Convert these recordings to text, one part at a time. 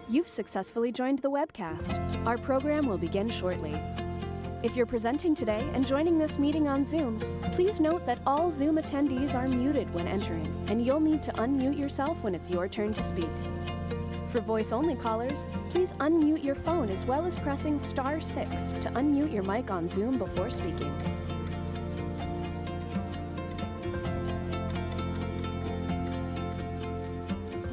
You've successfully joined the webcast. Our program will begin shortly. If you're presenting today and joining this meeting on Zoom, please note that all Zoom attendees are muted when entering, and you'll need to unmute yourself when it's your turn to speak. For voice-only callers, please unmute your phone as well as pressing *6 to unmute your mic on Zoom before speaking.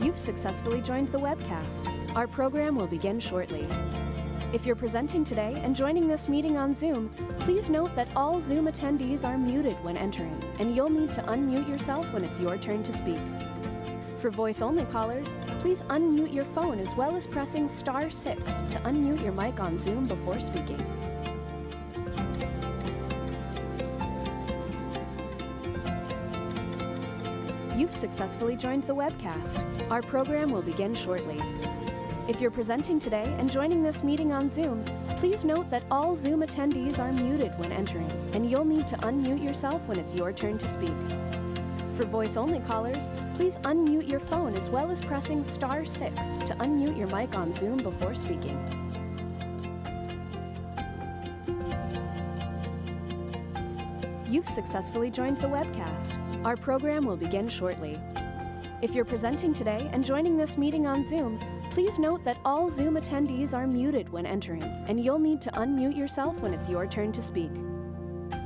You've successfully joined the webcast. Our program will begin shortly. If you're presenting today and joining this meeting on Zoom, please note that all Zoom attendees are muted when entering, and you'll need to unmute yourself when it's your turn to speak. For voice-only callers, please unmute your phone as well as pressing *6 to unmute your mic on Zoom before speaking. You've successfully joined the webcast. Our program will begin shortly. If you're presenting today and joining this meeting on Zoom, please note that all Zoom attendees are muted when entering, and you'll need to unmute yourself when it's your turn to speak. For voice-only callers, please unmute your phone as well as pressing *6 to unmute your mic on Zoom before speaking. You've successfully joined the webcast. Our program will begin shortly. If you're presenting today and joining this meeting on Zoom, please note that all Zoom attendees are muted when entering, and you'll need to unmute yourself when it's your turn to speak.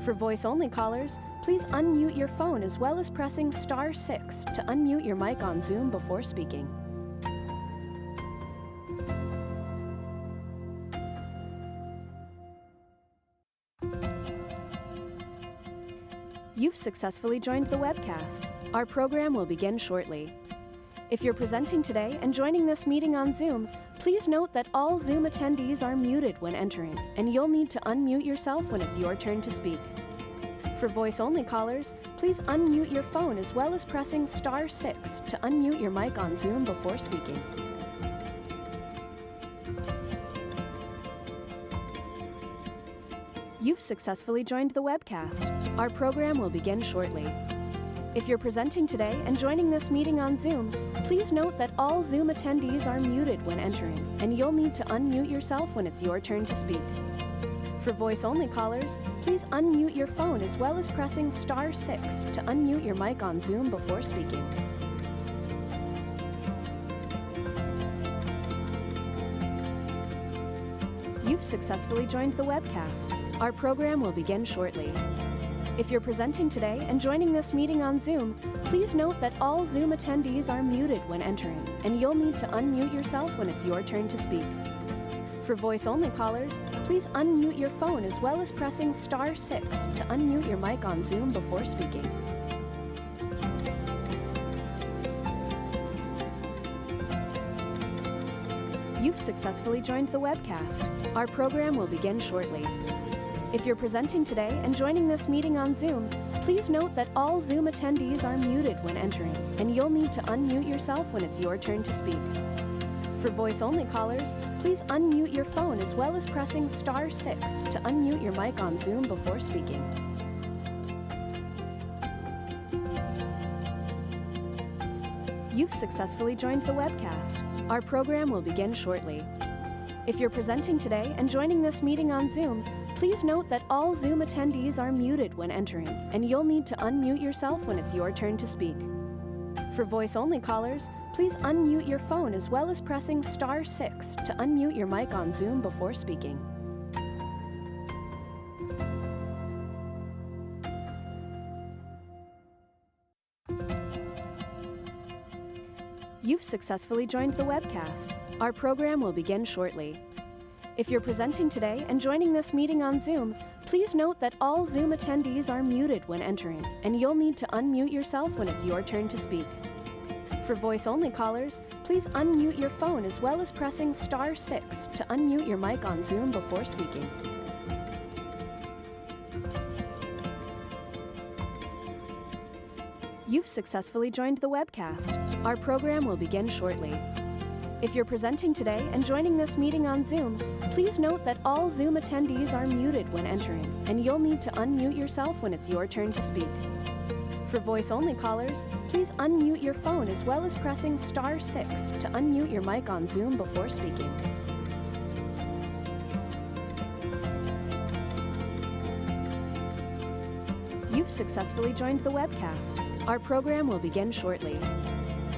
For voice-only callers, please unmute your phone as well as pressing *6 to unmute your mic on Zoom before speaking. You've successfully joined the webcast. Our program will begin shortly. If you're presenting today and joining this meeting on Zoom, please note that all Zoom attendees are muted when entering, and you'll need to unmute yourself when it's your turn to speak. For voice-only callers, please unmute your phone as well as pressing *6 to unmute your mic on Zoom before speaking. You've successfully joined the webcast. Our program will begin shortly. If you're presenting today and joining this meeting on Zoom, please note that all Zoom attendees are muted when entering, and you'll need to unmute yourself when it's your turn to speak. For voice-only callers, please unmute your phone as well as pressing *6 to unmute your mic on Zoom before speaking. You've successfully joined the webcast. Our program will begin shortly. If you're presenting today and joining this meeting on Zoom, please note that all Zoom attendees are muted when entering, and you'll need to unmute yourself when it's your turn to speak. For voice-only callers, please unmute your phone as well as pressing *6 to unmute your mic on Zoom before speaking. You've successfully joined the webcast. Our program will begin shortly. If you're presenting today and joining this meeting on Zoom, please note that all Zoom attendees are muted when entering, and you'll need to unmute yourself when it's your turn to speak. For voice-only callers, please unmute your phone as well as pressing *6 to unmute your mic on Zoom before speaking. You've successfully joined the webcast. Our program will begin shortly. If you're presenting today and joining this meeting on Zoom, please note that all Zoom attendees are muted when entering, and you'll need to unmute yourself when it's your turn to speak. For voice-only callers, please unmute your phone as well as pressing *6 to unmute your mic on Zoom before speaking. You've successfully joined the webcast. Our program will begin shortly. If you're presenting today and joining this meeting on Zoom, please note that all Zoom attendees are muted when entering, and you'll need to unmute yourself when it's your turn to speak. For voice-only callers, please unmute your phone as well as pressing *6 to unmute your mic on Zoom before speaking. You've successfully joined the webcast. Our program will begin shortly. If you're presenting today and joining this meeting on Zoom, please note that all Zoom attendees are muted when entering, and you'll need to unmute yourself when it's your turn to speak. For voice-only callers, please unmute your phone as well as pressing *6 to unmute your mic on Zoom before speaking. You've successfully joined the webcast. Our program will begin shortly.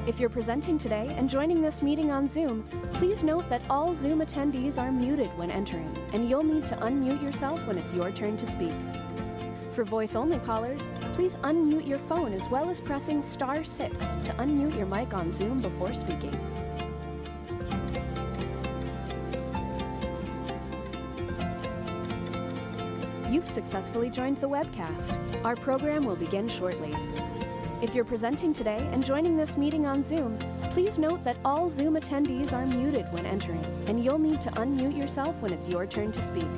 If you're presenting today and joining this meeting on Zoom, please note that all Zoom attendees are muted when entering, and you'll need to unmute yourself when it's your turn to speak. For voice-only callers, please unmute your phone as well as pressing *6 to unmute your mic on Zoom before speaking. You've successfully joined the webcast. Our program will begin shortly. If you're presenting today and joining this meeting on Zoom, please note that all Zoom attendees are muted when entering, and you'll need to unmute yourself when it's your turn to speak.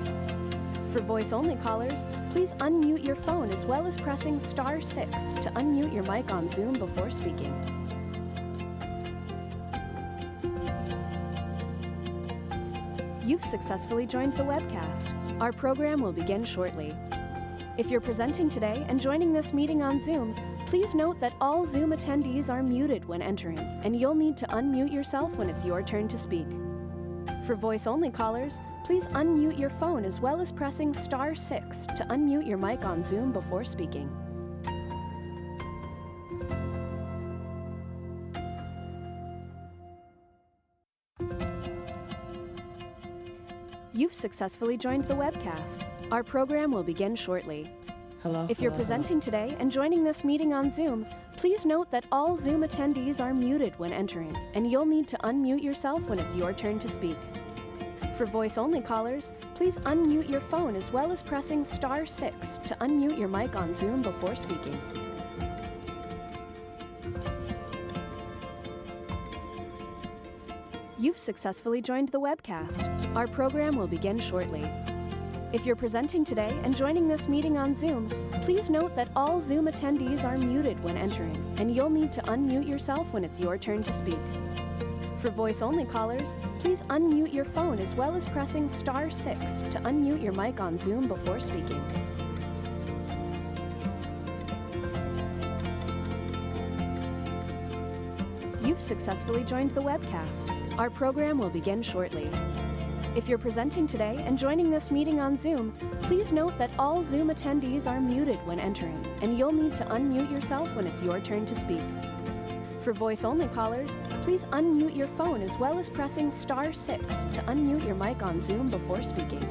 For voice-only callers, please unmute your phone as well as pressing *6 to unmute your mic on Zoom before speaking. You've successfully joined the webcast. Our program will begin shortly. If you're presenting today and joining this meeting on Zoom, please note that all Zoom attendees are muted when entering, and you'll need to unmute yourself when it's your turn to speak. For voice-only callers, please unmute your phone as well as pressing *6 to unmute your mic on Zoom before speaking. You've successfully joined the webcast. Our program will begin shortly. If you're presenting today and joining this meeting on Zoom, please note that all Zoom attendees are muted when entering, and you'll need to unmute yourself when it's your turn to speak. For voice-only callers, please unmute your phone as well as pressing *6 to unmute your mic on Zoom before speaking. You've successfully joined the webcast. Our program will begin shortly. If you're presenting today and joining this meeting on Zoom, please note that all Zoom attendees are muted when entering, and you'll need to unmute yourself when it's your turn to speak. For voice-only callers, please unmute your phone as well as pressing *6 to unmute your mic on Zoom before speaking. You've successfully joined the webcast. Our program will begin shortly. If you're presenting today and joining this meeting on Zoom, please note that all Zoom attendees are muted when entering, and you'll need to unmute yourself when it's your turn to speak. For voice-only callers, please unmute your phone as well as pressing *6 to unmute your mic on Zoom before speaking.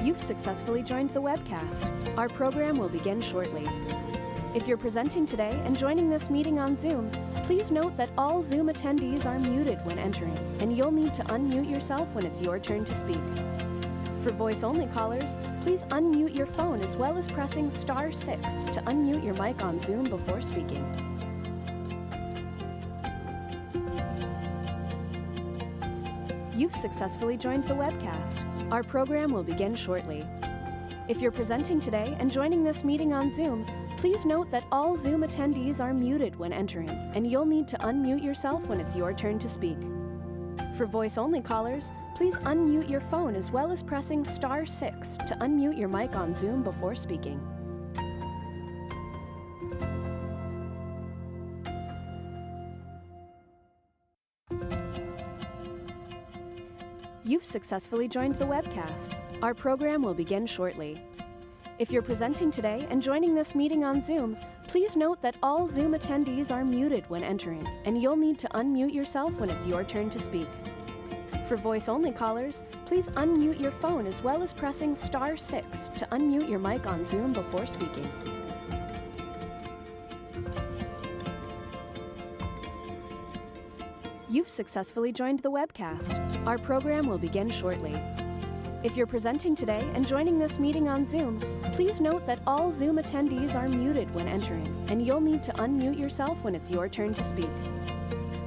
You've successfully joined the webcast. Our program will begin shortly. If you're presenting today and joining this meeting on Zoom, please note that all Zoom attendees are muted when entering, and you'll need to unmute yourself when it's your turn to speak. For voice-only callers, please unmute your phone as well as pressing *6 to unmute your mic on Zoom before speaking. You've successfully joined the webcast. Our program will begin shortly. If you're presenting today and joining this meeting on Zoom, please note that all Zoom attendees are muted when entering, and you'll need to unmute yourself when it's your turn to speak. For voice-only callers, please unmute your phone as well as pressing *6 to unmute your mic on Zoom before speaking. You've successfully joined the webcast. Our program will begin shortly. If you're presenting today and joining this meeting on Zoom, please note that all Zoom attendees are muted when entering, and you'll need to unmute yourself when it's your turn to speak. For voice-only callers, please unmute your phone as well as pressing *6 to unmute your mic on Zoom before speaking. You've successfully joined the webcast. Our program will begin shortly. If you're presenting today and joining this meeting on Zoom, please note that all Zoom attendees are muted when entering, and you'll need to unmute yourself when it's your turn to speak.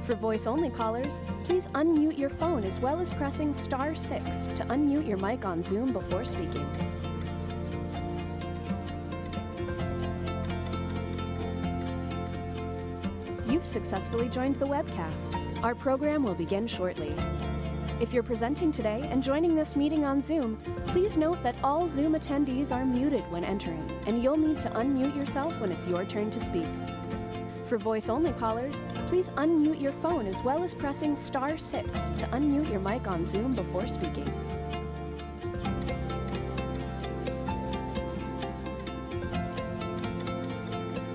For voice-only callers, please unmute your phone as well as pressing *6 to unmute your mic on Zoom before speaking. You've successfully joined the webcast. Our program will begin shortly. If you're presenting today and joining this meeting on Zoom, please note that all Zoom attendees are muted when entering, and you'll need to unmute yourself when it's your turn to speak. For voice-only callers, please unmute your phone as well as pressing *6 to unmute your mic on Zoom before speaking.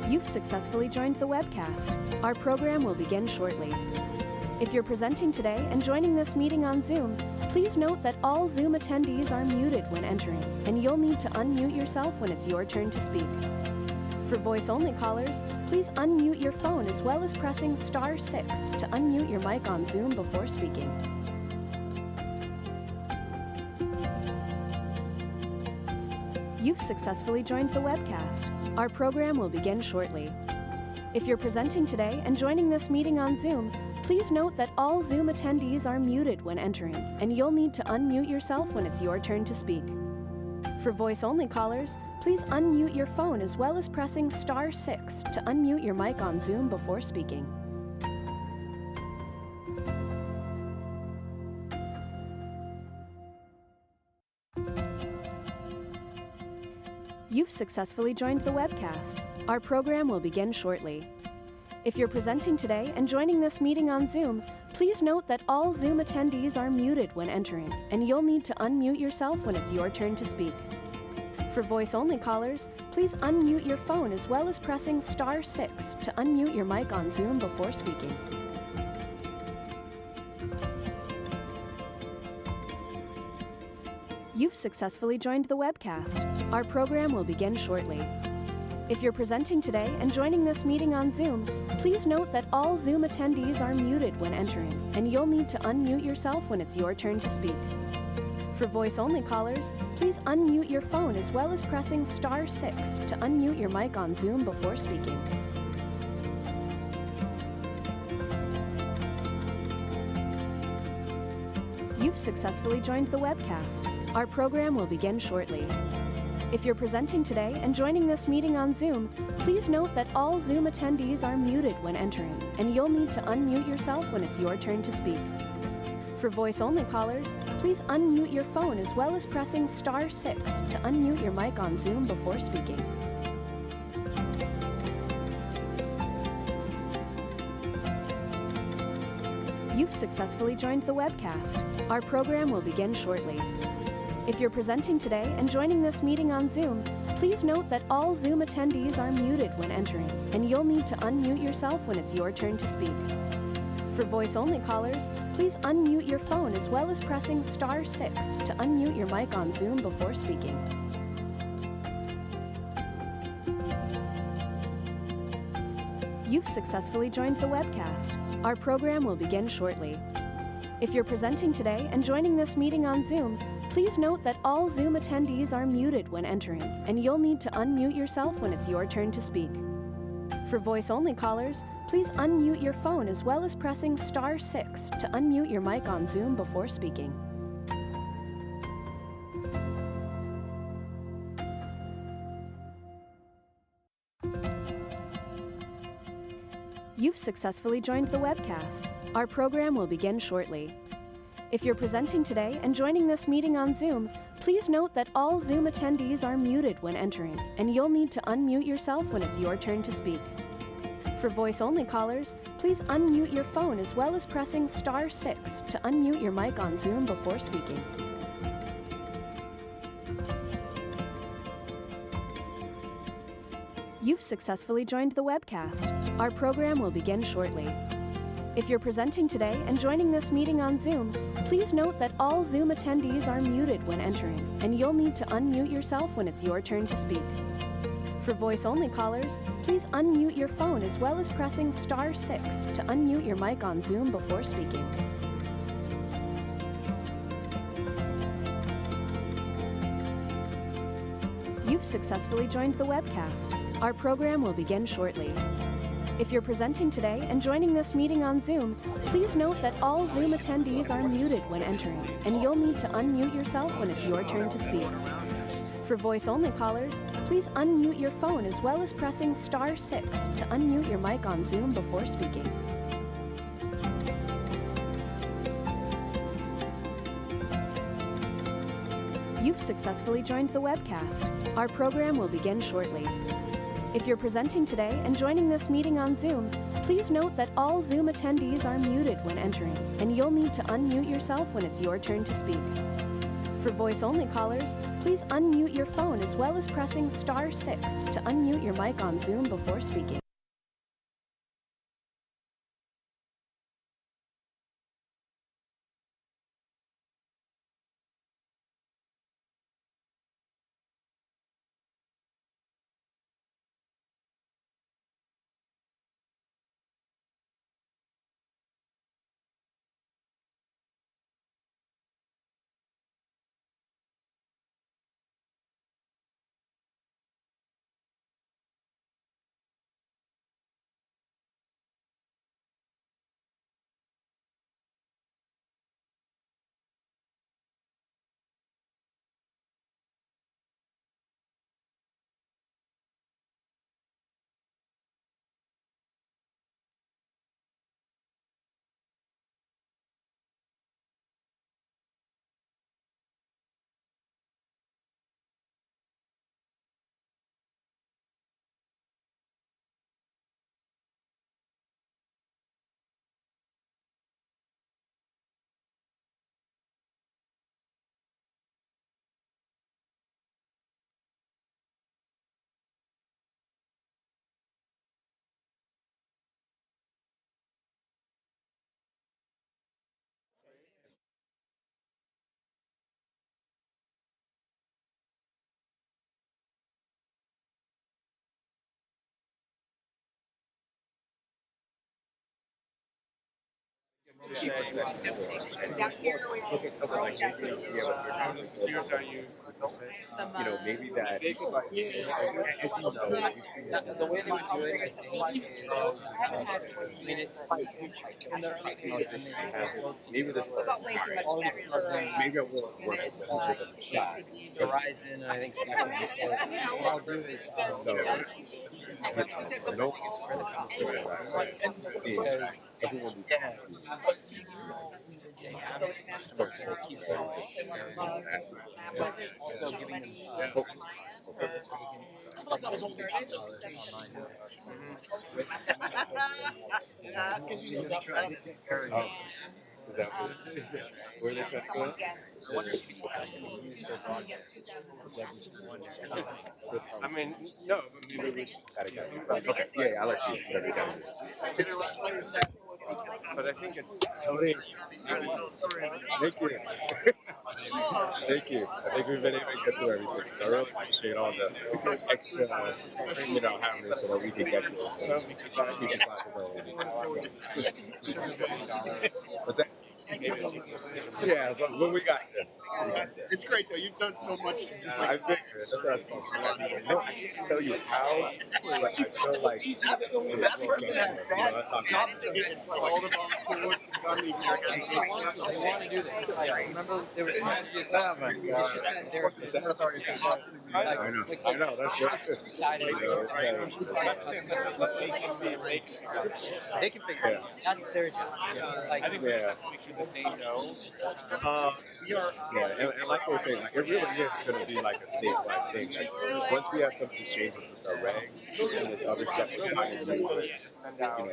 You've successfully joined the webcast. Our program will begin shortly. If you're presenting today and joining this meeting on Zoom, please note that all Zoom attendees are muted when entering, and you'll need to unmute yourself when it's your turn to speak. For voice-only callers, please unmute your phone as well as pressing *6 to unmute your mic on Zoom before speaking. You've successfully joined the webcast. Our program will begin shortly. If you're presenting today and joining this meeting on Zoom, please note that all Zoom attendees are muted when entering, and you'll need to unmute yourself when it's your turn to speak. For voice-only callers, please unmute your phone as well as pressing *6 to unmute your mic on Zoom before speaking. You've successfully joined the webcast. Our program will begin shortly. If you're presenting today and joining this meeting on Zoom, please note that all Zoom attendees are muted when entering, and you'll need to unmute yourself when it's your turn to speak. For voice-only callers, please unmute your phone as well as pressing *6 to unmute your mic on Zoom before speaking. You've successfully joined the webcast. Our program will begin shortly. If you're presenting today and joining this meeting on Zoom, please note that all Zoom attendees are muted when entering, and you'll need to unmute yourself when it's your turn to speak. For voice-only callers, please unmute your phone as well as pressing *6 to unmute your mic on Zoom before speaking. You've successfully joined the webcast. Our program will begin shortly. If you're presenting today and joining this meeting on Zoom, please note that all Zoom attendees are muted when entering, and you'll need to unmute yourself when it's your turn to speak. For voice-only callers, please unmute your phone as well as pressing *6 to unmute your mic on Zoom before speaking. You've successfully joined the webcast. Our program will begin shortly. If you're presenting today and joining this meeting on Zoom, please note that all Zoom attendees are muted when entering, and you'll need to unmute yourself when it's your turn to speak. For voice-only callers, please unmute your phone as well as pressing *6 to unmute your mic on Zoom before speaking. You've successfully joined the webcast. Our program will begin shortly. If you're presenting today and joining this meeting on Zoom, please note that all Zoom attendees are muted when entering, and you'll need to unmute yourself when it's your turn to speak. For voice-only callers, please unmute your phone as well as pressing *6 to unmute your mic on Zoom before speaking. You've successfully joined the webcast. Our program will begin shortly. If you're presenting today and joining this meeting on Zoom, please note that all Zoom attendees are muted when entering, and you'll need to unmute yourself when it's your turn to speak. For voice-only callers, please unmute your phone as well as pressing *6 to unmute your mic on Zoom before speaking. You've successfully joined the webcast. Our program will begin shortly. If you're presenting today and joining this meeting on Zoom, please note that all Zoom attendees are muted when entering, and you'll need to unmute yourself when it's your turn to speak. For voice-only callers, please unmute your phone as well as pressing *6 to unmute your mic on Zoom before speaking. You've successfully joined the webcast. Our program will begin shortly. If you're presenting today and joining this meeting on Zoom, please note that all Zoom attendees are muted when entering, and you'll need to unmute yourself when it's your turn to speak. For voice-only callers, please unmute your phone as well as pressing *6 to unmute your mic on Zoom before speaking. You've successfully joined the webcast. Our program will begin shortly. If you're presenting today and joining this meeting on Zoom, please note that all Zoom attendees are muted when entering, and you'll need to unmute yourself when it's your turn to speak. For voice-only callers, please unmute your phone as well as pressing *6 to unmute your mic on Zoom before speaking. Down here, we look at something like maybe maybe that, as you know, the way they would do it, I think, is maybe the maybe I won't work with them. Verizon, I think, what I'll do is I don't see everyone needs also giving them focus. I was only is that where they're trying to go? I mean, no, but maybe we should. Okay, yeah, I'll let you. Whatever you gotta do. But I think it's totally. Thank you. Thank you. I think we've been able to get through everything. So I really appreciate all the extra, having this so that we can get through it. What's that? Yeah, but when we got there. It's great though. You've done so much. Just like I've been I can't tell you how, but I feel like that person has bad job. It's like all the volunteer work you've done. They want to do this. Like, remember, there was times you oh my god. I know, that's right. they can figure it out. That's their job. Like, I think we just have to make sure that they know. We are. Yeah, and like we were saying, like, it really is going to be like a statewide thing. Like, once we have some of these changes with our regs and this other stuff, we're not going to use it.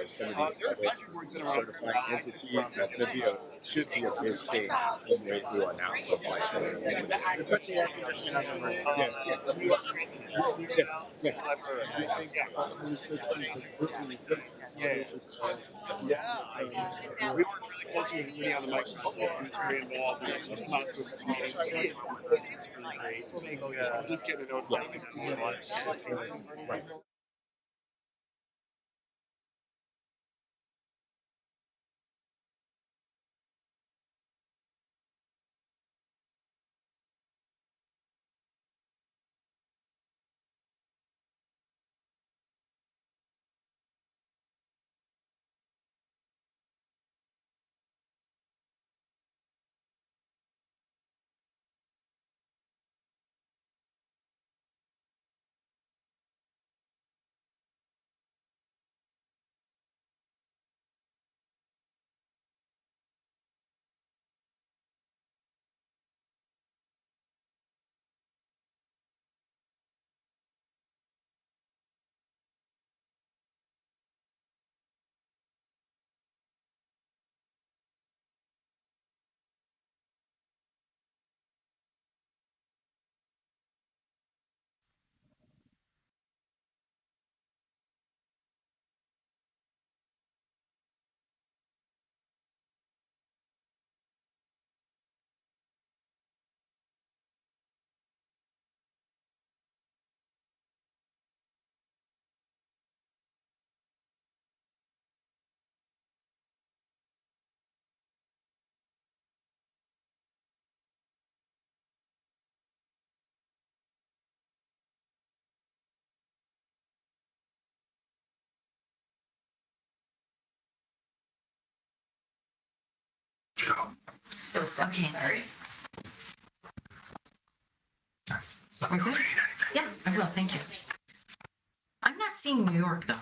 Some of these other certifying entities, that's going to be should be a big thing when we do our now. So, Especially air conditioning. Yeah. We worked really closely with Rudy on the microphone. He was very involved. It's really great. Just getting to know something. Okay. Sorry. We're good? Yeah, I will, thank you. I'm not seeing New York, though.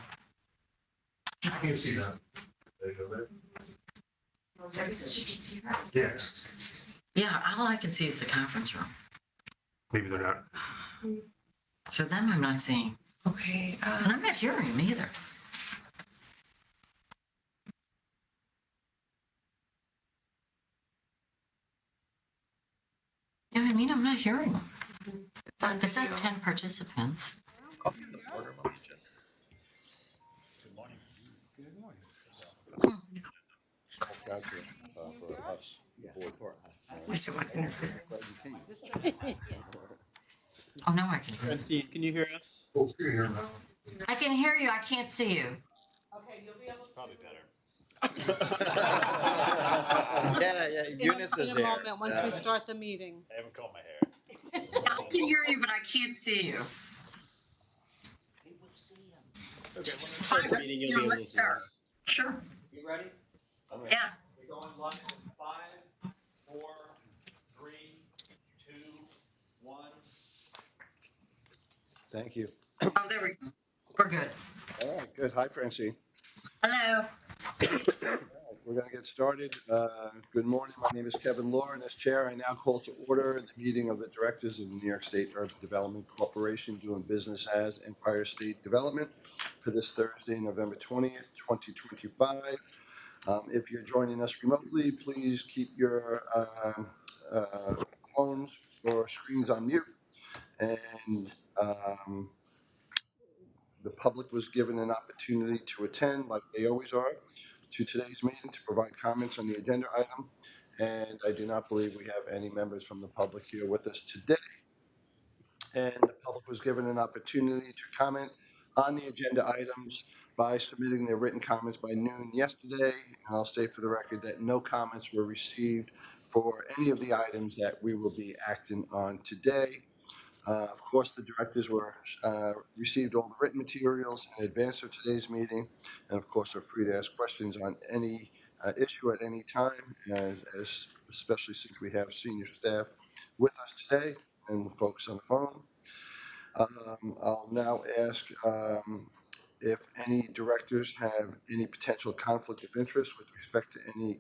I can't see that. There you go, there. Yeah. Yeah, all I can see is the conference room. Maybe they're not. So them I'm not seeing. Okay. And I'm not hearing them either. You know what I mean? I'm not hearing them. This says 10 participants. Coffee in the border on the agenda. Good morning. Council, for us, the board. For us. Mr. Watkins. Oh, now I can hear you. Francine, can you hear us? Oh, you can hear them now. I can hear you, I can't see you. Okay, you'll be able to. Probably better. Yeah, Eunice is In a here. moment, once we start the meeting. I haven't combed my hair. I can hear you, but I can't see you. Okay, when we Fine, start the let's, meeting, you'll be able to let's see start. us. Sure. You ready? Yeah. We're going live in 5, 4, 3, 2, 1. Thank you. Oh, there we go. We're good. All right, good. Hi, Francine. Hello. We're going to get started. Good morning. My name is Kevin Lohr, and as chair, I now call to order the meeting of the directors of the New York State Urban Development Corporation doing business as Empire State Development for this Thursday, November 20th, 2025. If you're joining us remotely, please keep your phones or screens on mute. And the public was given an opportunity to attend, like they always are, to today's meeting to provide comments on the agenda item. And I do not believe we have any members from the public here with us today. And the public was given an opportunity to comment on the agenda items by submitting their written comments by noon yesterday. And I'll state for the record that no comments were received for any of the items that we will be acting on today. Of course, the directors received all the written materials in advance of today's meeting, and of course are free to ask questions on any issue at any time, especially since we have senior staff with us today and folks on the phone. I'll now ask if any directors have any potential conflict of interest with respect to any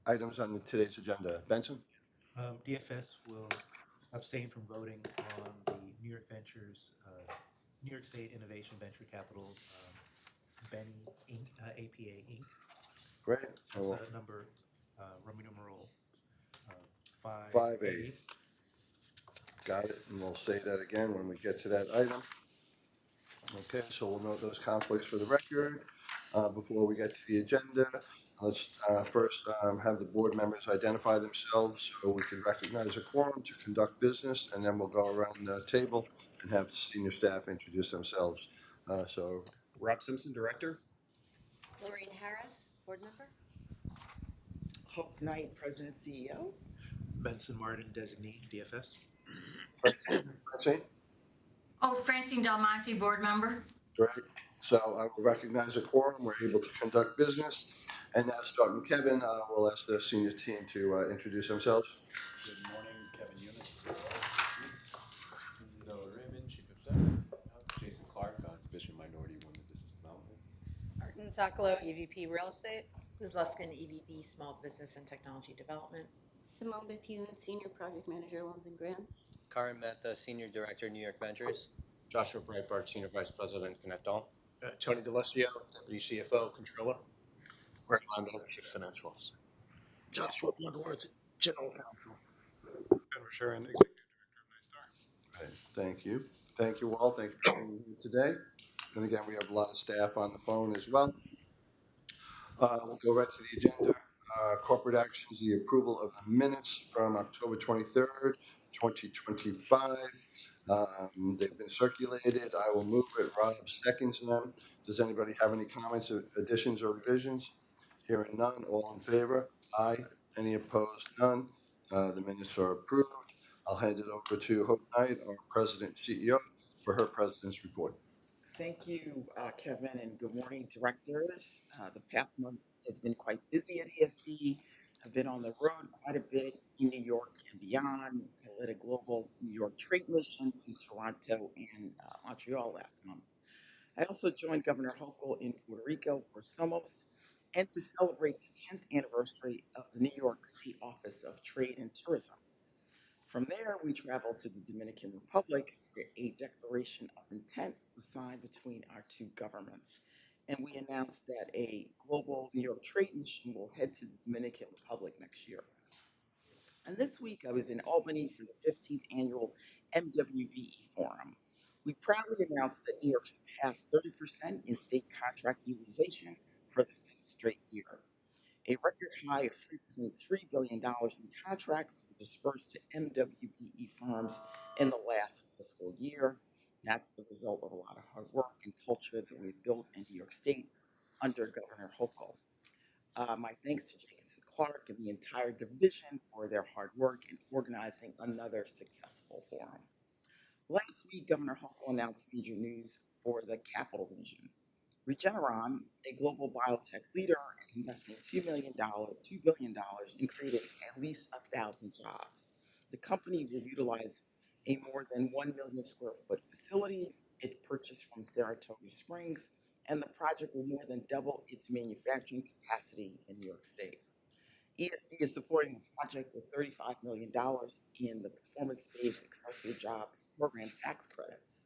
items on today's agenda. Benson? DFS will abstain from voting on the New York Ventures, New York State Innovation Venture Capital, Benny Inc., APA Inc. Great. That's number, Roman numeral 5A. Got it, and we'll say that again when we get to that item. Okay, so we'll note those conflicts for the record. Before we get to the agenda, let's first have the board members identify themselves so we can recognize a quorum to conduct business, and then we'll go around the table and have senior staff introduce themselves. So, Rob Simpson, Director. Lorraine Harris, board member. Hope Knight, President CEO. Benson Martin, designee, DFS. Francine? Oh, Francine Del Monte, board member. Great. So I will recognize a quorum. We're able to conduct business. And now, starting with Kevin, we'll ask the senior team to introduce themselves. Good morning, Kevin Eunice. Raymond, Chief of Staff. Jason Clark, Division Minority Women Business Development. Martin Sokolow, EVP Real Estate. Liz Luskin, EVP Small Business and Technology Development. Simone Bethune, Senior Project Manager, Loans and Grants. Karim Mehta, Senior Director, New York Ventures. Joshua Breitbart, Senior Vice President, Connect All. Tony DeLucio, Deputy CFO, Controller. Rick Londo, Chief Financial Officer. Joshua Bloodworth, General Counsel. Edward Sharon, Executive Director of NYSTAR. Right. Thank you. Thank you all. Thank you for being here today. And again, we have a lot of staff on the phone as well. We'll go right to the agenda. Corporate actions, the approval of the minutes from October 23rd, 2025. They've been circulated. I will move it. Rob seconds them. Does anybody have any comments, additions, or revisions? Hearing none. All in favor? Aye. Any opposed? None. The minutes are approved. I'll hand it over to Hope Knight, our President and CEO, for her President's report. Thank you, Kevin, and good morning, directors. The past month has been quite busy at ESD. I've been on the road quite a bit in New York and beyond. I led a global New York trade mission to Toronto and Montreal last month. I also joined Governor Hochul in Puerto Rico for Somos and to celebrate the 10th anniversary of the New York State Office of Trade and Tourism. From there, we traveled to the Dominican Republic, where a declaration of intent was signed between our two governments. And we announced that a global New York trade mission will head to the Dominican Republic next year. And this week, I was in Albany for the 15th annual MWBE Forum. We proudly announced that New York surpassed 30% in state contract utilization for the 5th straight year. A record high of $3.3 billion in contracts were dispersed to MWBE firms in the last fiscal year. That's the result of a lot of hard work and culture that we've built in New York State under Governor Hochul. My thanks to Jenkins and Clark and the entire division for their hard work in organizing another successful forum. Last week, Governor Hochul announced major news for the Capital Region. Regeneron, a global biotech leader, is investing $2 billion in creating at least 1,000 jobs. The company will utilize a more than 1 million square foot facility it purchased from Saratoga Springs, and the project will more than double its manufacturing capacity in New York State. ESD is supporting the project with $35 million in the performance-based Excelsior Jobs program tax credits.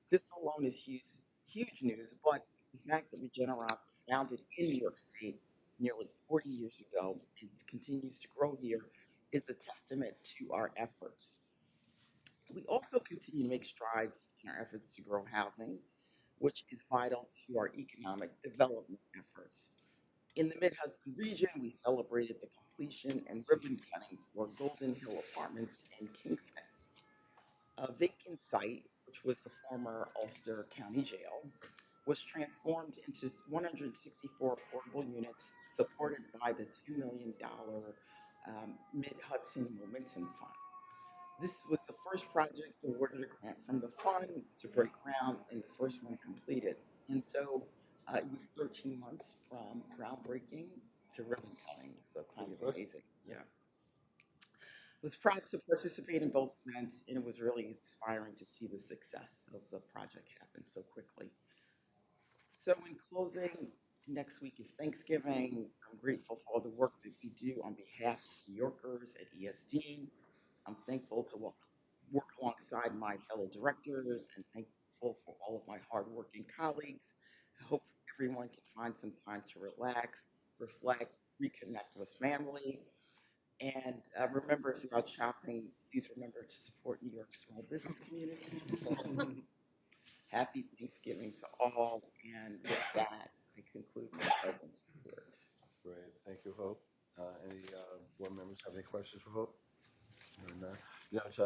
This alone is huge news, but the fact that Regeneron was founded in New York State nearly 40 years ago and continues to grow here is a testament to our efforts. We also continue to make strides in our efforts to grow housing, which is vital to our economic development efforts. In the Mid-Hudson region, we celebrated the completion and ribbon cutting for Golden Hill Apartments in Kingston. A vacant site, which was the former Ulster County Jail, was transformed into 164 affordable units supported by the $10 million Mid-Hudson Momentum Fund. This was the first project awarded a grant from the fund to break ground and the first one completed. And so it was 13 months from groundbreaking to ribbon cutting, so kind of amazing, yeah. I was proud to participate in both events, and it was really inspiring to see the success of the project happen so quickly. So in closing, next week is Thanksgiving. I'm grateful for all the work that we do on behalf of New Yorkers at ESD. I'm thankful to work alongside my fellow directors and thankful for all of my hardworking colleagues. I hope everyone can find some time to relax, reflect, reconnect with family. And remember, if you're out shopping, please remember to support New York's small business community. Happy Thanksgiving to all, and with that, I conclude my presence report. Great, thank you, Hope. Any board members have any questions for Hope? And, it's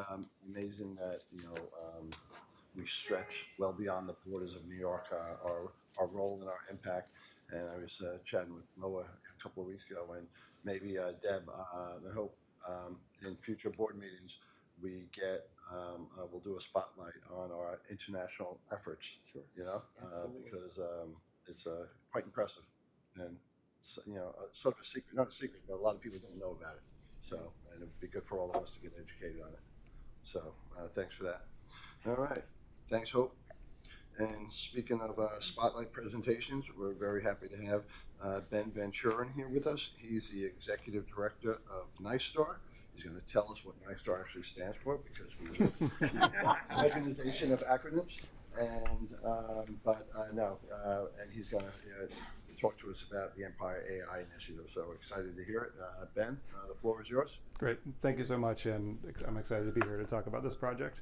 amazing that we stretch well beyond the borders of New York, our role and our impact. And I was chatting with Noah a couple of weeks ago, and maybe Deb and Hope in future board meetings we'll do a spotlight on our international efforts. Sure. Because it's quite impressive, and sort of a secret, not a secret, but a lot of people don't know about it. So, and it'd be good for all of us to get educated on it. So, thanks for that. All right, thanks, Hope. And speaking of spotlight presentations, we're very happy to have Ben Van Schuren here with us. He's the executive director of NYSTAR. He's going to tell us what NYSTAR actually stands for, because we're an organization of acronyms. And and he's going to talk to us about the Empire AI Initiative. So we're excited to hear it. Ben, the floor is yours. Great. Thank you so much. And I'm excited to be here to talk about this project.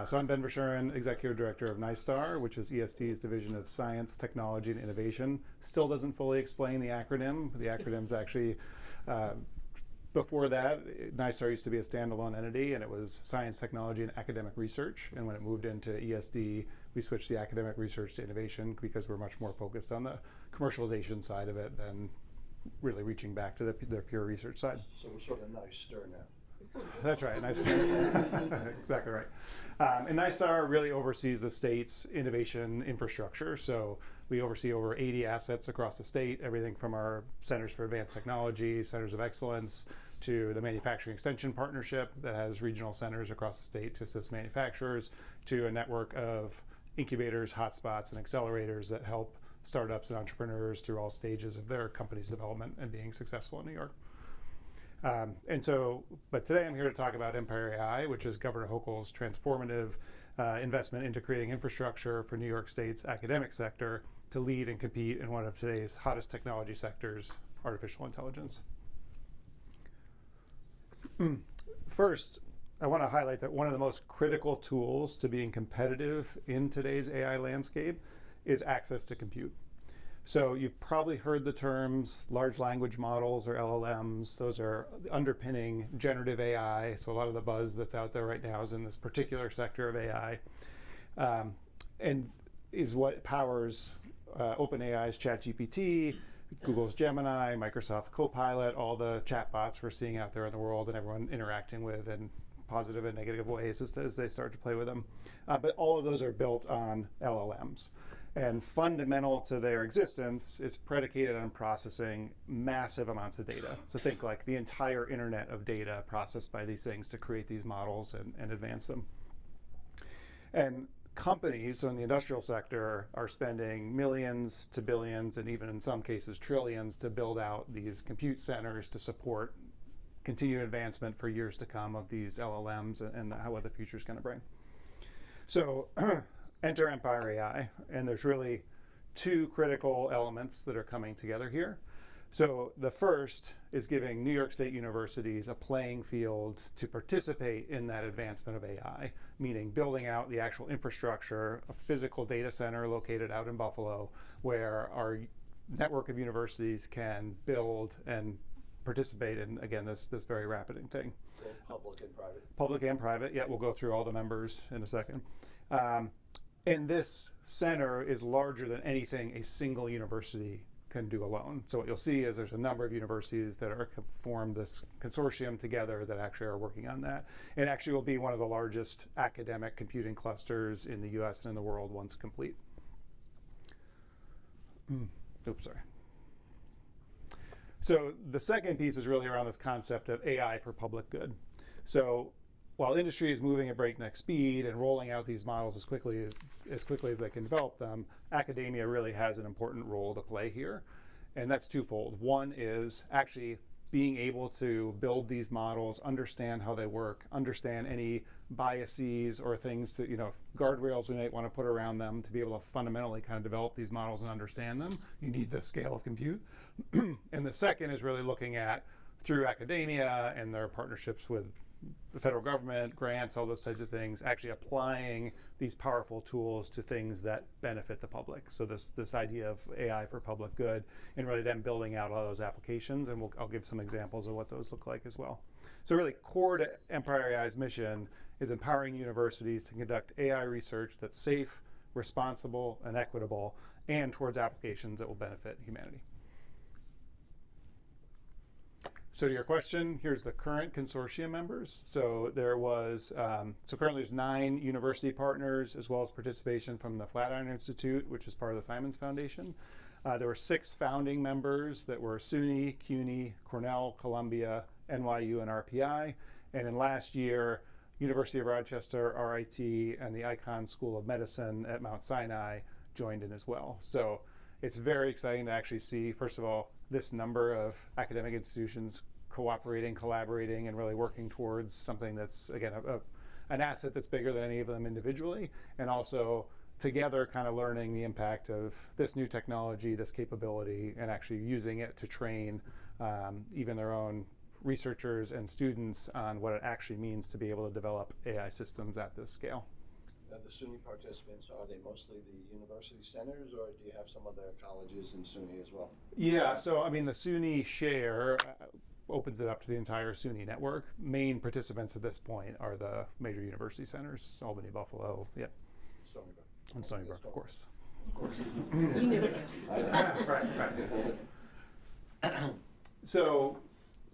So I'm Ben Van Schuren, Executive Director of NYSTAR, which is ESD's division of Science, Technology, and Innovation. Still doesn't fully explain the acronym. The acronym's actually, before that, NYSTAR used to be a standalone entity, and it was Science, Technology, and Academic Research. And when it moved into ESD, we switched the academic research to innovation because we're much more focused on the commercialization side of it than really reaching back to the pure research side. So we're sort of NYSTAR now. That's right. Exactly right. And NISTAR really oversees the state's innovation infrastructure. So we oversee over 80 assets across the state, everything from our Centers for Advanced Technology, Centers of Excellence, to the Manufacturing Extension Partnership that has regional centers across the state to assist manufacturers, to a network of incubators, hotspots, and accelerators that help startups and entrepreneurs through all stages of their company's development and being successful in New York. But today I'm here to talk about Empire AI, which is Governor Hochul's transformative investment into creating infrastructure for New York State's academic sector to lead and compete in one of today's hottest technology sectors, artificial intelligence. First, I want to highlight that one of the most critical tools to being competitive in today's AI landscape is access to compute. So you've probably heard the terms large language models, or LLMs. Those are underpinning generative AI. So a lot of the buzz that's out there right now is in this particular sector of AI, and is what powers OpenAI's ChatGPT, Google's Gemini, Microsoft Copilot, all the chatbots we're seeing out there in the world and everyone interacting with in positive and negative ways as they start to play with them. But all of those are built on LLMs. And fundamental to their existence, it's predicated on processing massive amounts of data. So think like the entire internet of data processed by these things to create these models and advance them. And companies, so in the industrial sector, are spending millions to billions, and even in some cases trillions, to build out these compute centers to support continued advancement for years to come of these LLMs and what the future is going to bring. So enter Empire AI, and there's really two critical elements that are coming together here. So the first is giving New York State universities a playing field to participate in that advancement of AI, meaning building out the actual infrastructure, a physical data center located out in Buffalo, where our network of universities can build and participate in, again, this very rapid thing. Public and private. Public and private, yeah, we'll go through all the members in a second. And this center is larger than anything a single university can do alone. So what you'll see is there's a number of universities that are formed this consortium together that actually are working on that. It actually will be one of the largest academic computing clusters in the US and in the world once complete. Oops, sorry. So the second piece is really around this concept of AI for public good. So while industry is moving at breakneck speed and rolling out these models as quickly as they can develop them, academia really has an important role to play here. And that's twofold. One is actually being able to build these models, understand how they work, understand any biases or things to, guardrails we might want to put around them to be able to fundamentally kind of develop these models and understand them. You need the scale of compute. And the second is really looking at, through academia and their partnerships with the federal government, grants, all those types of things, actually applying these powerful tools to things that benefit the public. So this idea of AI for public good, and really then building out all those applications, and I'll give some examples of what those look like as well. So really core to Empire AI's mission is empowering universities to conduct AI research that's safe, responsible, and equitable, and towards applications that will benefit humanity. So to your question, here's the current consortium members. So there was, currently there's 9 university partners, as well as participation from the Flatiron Institute, which is part of the Simons Foundation. There were 6 founding members that were SUNY, CUNY, Cornell, Columbia, NYU, and RPI. And in last year, University of Rochester, RIT, and the Icahn School of Medicine at Mount Sinai joined in as well. So it's very exciting to actually see, first of all, this number of academic institutions cooperating, collaborating, and really working towards something that's, again, an asset that's bigger than any of them individually, and also together kind of learning the impact of this new technology, this capability, and actually using it to train even their own researchers and students on what it actually means to be able to develop AI systems at this scale. The SUNY participants, are they mostly the university centers, or do you have some other colleges in SUNY as well? Yeah, so I mean the SUNY share opens it up to the entire SUNY network. Main participants at this point are the major university centers, Albany, Buffalo, yeah. Stony Brook. And Stony Brook, of course. Of course. You knew it. Right. So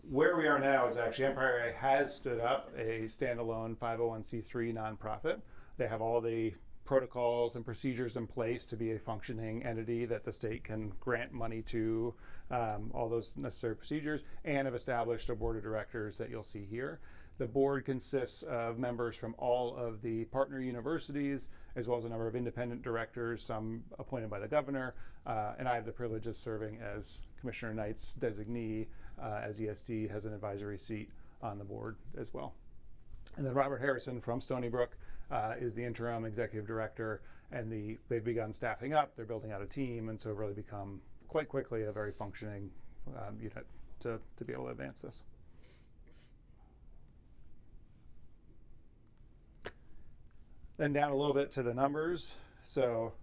where we are now is actually Empire AI has stood up a standalone 501c3 nonprofit. They have all the protocols and procedures in place to be a functioning entity that the state can grant money to, all those necessary procedures, and have established a board of directors that you'll see here. The board consists of members from all of the partner universities, as well as a number of independent directors, some appointed by the governor, and I have the privilege of serving as Commissioner Knight's designee, as ESD has an advisory seat on the board as well. And then Robert Harrison from Stony Brook is the interim executive director, and they've begun staffing up, they're building out a team, and so have really become quite quickly a very functioning unit to be able to advance this. Then down a little bit to the numbers. So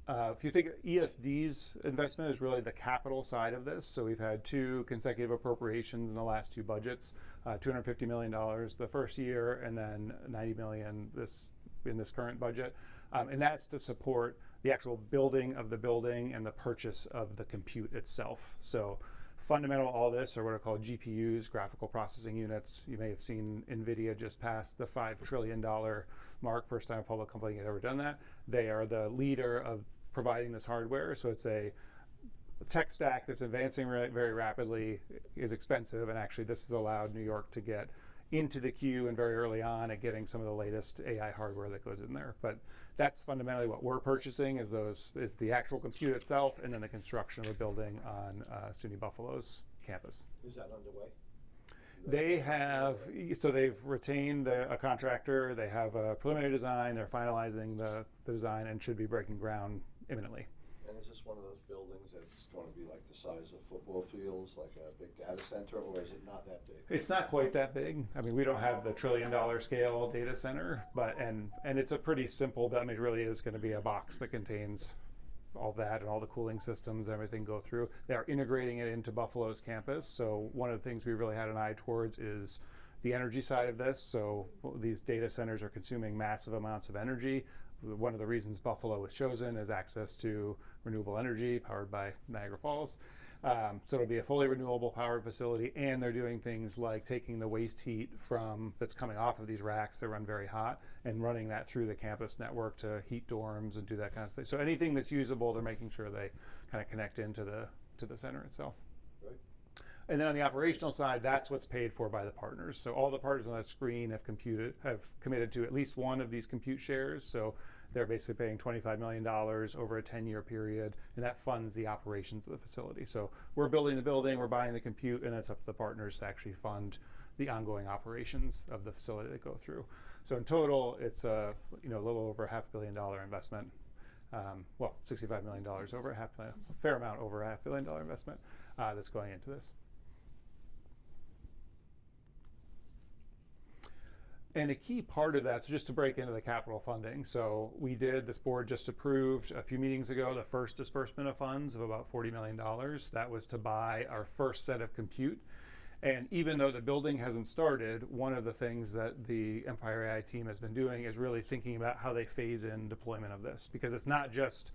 if you think ESD's investment is really the capital side of this, so we've had 2 consecutive appropriations in the last 2 budgets, $250 million the first year, and then $90 million in this current budget, and that's to support the actual building of the building and the purchase of the compute itself. So fundamental all this are what are called GPUs, graphical processing units. You may have seen NVIDIA just passed the $5 trillion mark, first time a public company has ever done that. They are the leader of providing this hardware, so it's a tech stack that's advancing very rapidly, is expensive, and actually this has allowed New York to get into the queue and very early on at getting some of the latest AI hardware that goes in there. But that's fundamentally what we're purchasing is the actual compute itself, and then the construction of a building on SUNY Buffalo's campus. Is that underway? They have, so they've retained a contractor, they have a preliminary design, they're finalizing the design and should be breaking ground imminently. And is this one of those buildings that's going to be like the size of football fields, like a big data center, or is it not that big? It's not quite that big. I mean, we don't have the $1 trillion scale data center, but and it's a pretty simple, I mean, it really is going to be a box that contains all that and all the cooling systems, everything go through. They're integrating it into Buffalo's campus. So one of the things we really had an eye towards is the energy side of this. So these data centers are consuming massive amounts of energy. One of the reasons Buffalo was chosen is access to renewable energy powered by Niagara Falls. So it'll be a fully renewable powered facility, and they're doing things like taking the waste heat that's coming off of these racks that run very hot and running that through the campus network to heat dorms and do that kind of thing. So anything that's usable, they're making sure they kind of connect into the center itself. Right. And then on the operational side, that's what's paid for by the partners. So all the partners on that screen have committed to at least one of these compute shares. So they're basically paying $25 million over a 10-year period, and that funds the operations of the facility. So we're building the building, we're buying the compute, and it's up to the partners to actually fund the ongoing operations of the facility that go through. So in total, it's a little over $500 million investment. Well, $65 million over a fair amount over a $500 million investment that's going into this. And a key part of that, so just to break into the capital funding, so this board just approved a few meetings ago the first disbursement of funds of about $40 million. That was to buy our first set of compute. And even though the building hasn't started, one of the things that the Empire AI team has been doing is really thinking about how they phase in deployment of this. Because it's not just,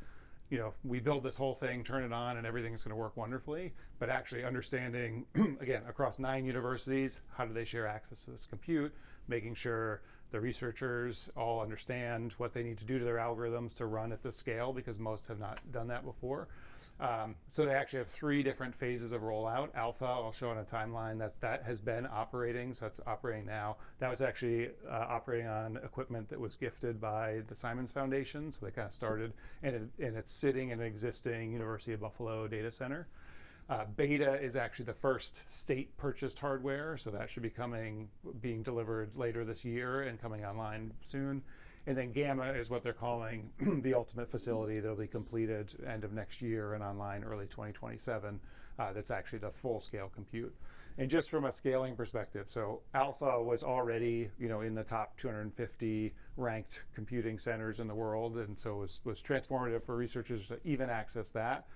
we build this whole thing, turn it on, and everything's going to work wonderfully, but actually understanding, again, across 9 universities, how do they share access to this compute, making sure the researchers all understand what they need to do to their algorithms to run at this scale, because most have not done that before. So they actually have 3 different phases of rollout. Alpha, I'll show on a timeline that has been operating, so it's operating now. That was actually operating on equipment that was gifted by the Simons Foundation, so they kind of started, and it's sitting in an existing University of Buffalo data center. Beta is actually the first state-purchased hardware, so that should be being delivered later this year and coming online soon. And then Gamma is what they're calling the ultimate facility that'll be completed end of next year and online early 2027. That's actually the full-scale compute. And just from a scaling perspective, so Alpha was already, in the top 250 ranked computing centers in the world, and so was transformative for researchers to even access that.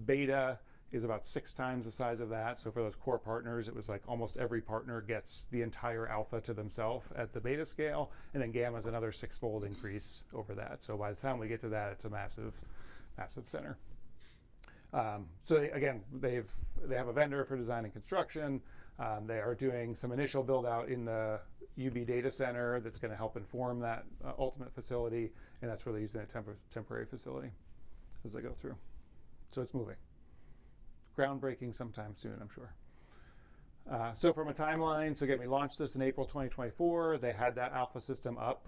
Beta is about 6 times the size of that. So for those core partners, it was like almost every partner gets the entire Alpha to themselves at the Beta scale, and then Gamma is another 6-fold increase over that. So by the time we get to that, it's a massive, massive center. So again, they have a vendor for design and construction. They are doing some initial build out in the UB data center that's going to help inform that ultimate facility, and that's where they're using a temporary facility as they go through. So it's moving. Groundbreaking sometime soon, I'm sure. So from a timeline, so again, we launched this in April 2024. They had that alpha system up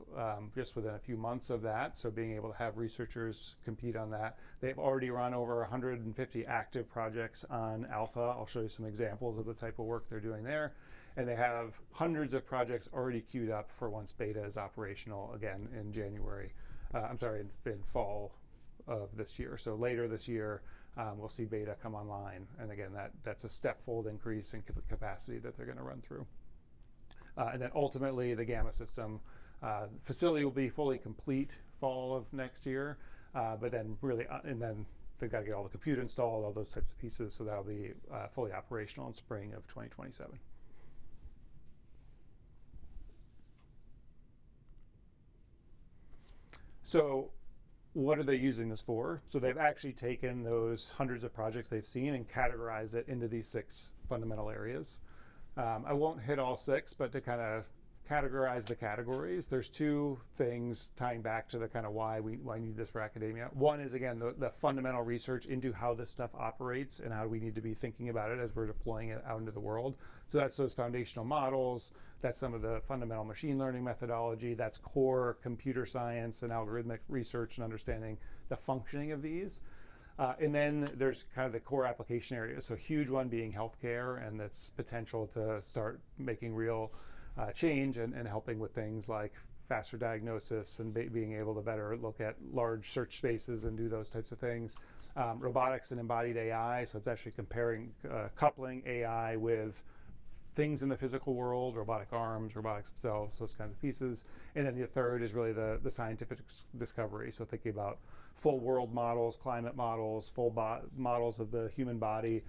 just within a few months of that. So being able to have researchers compete on that. They've already run over 150 active projects on alpha. I'll show you some examples of the type of work they're doing there. And they have hundreds of projects already queued up for once beta is operational again in January. In fall of this year. So later this year, we'll see beta come online. And again, that's a step-fold increase in capacity that they're going to run through. And then ultimately, the Gamma system facility will be fully complete fall of next year. But then really, and then they've got to get all the compute installed, all those types of pieces. So that'll be fully operational in spring of 2027. So what are they using this for? So they've actually taken those hundreds of projects they've seen and categorized it into these 6 fundamental areas. I won't hit all 6, but to kind of categorize the categories, there's 2 things tying back to the kind of why we need this for academia. One is, again, the fundamental research into how this stuff operates and how we need to be thinking about it as we're deploying it out into the world. So that's those foundational models, that's some of the fundamental machine learning methodology, that's core computer science and algorithmic research and understanding the functioning of these. And then there's kind of the core application areas. So a huge one being healthcare and its potential to start making real change and helping with things like faster diagnosis and being able to better look at large search spaces and do those types of things. Robotics and embodied AI, so it's actually coupling AI with things in the physical world, robotic arms, robotics themselves, those kinds of pieces. And then the third is really the scientific discovery. So thinking about full world models, climate models, models of the human body,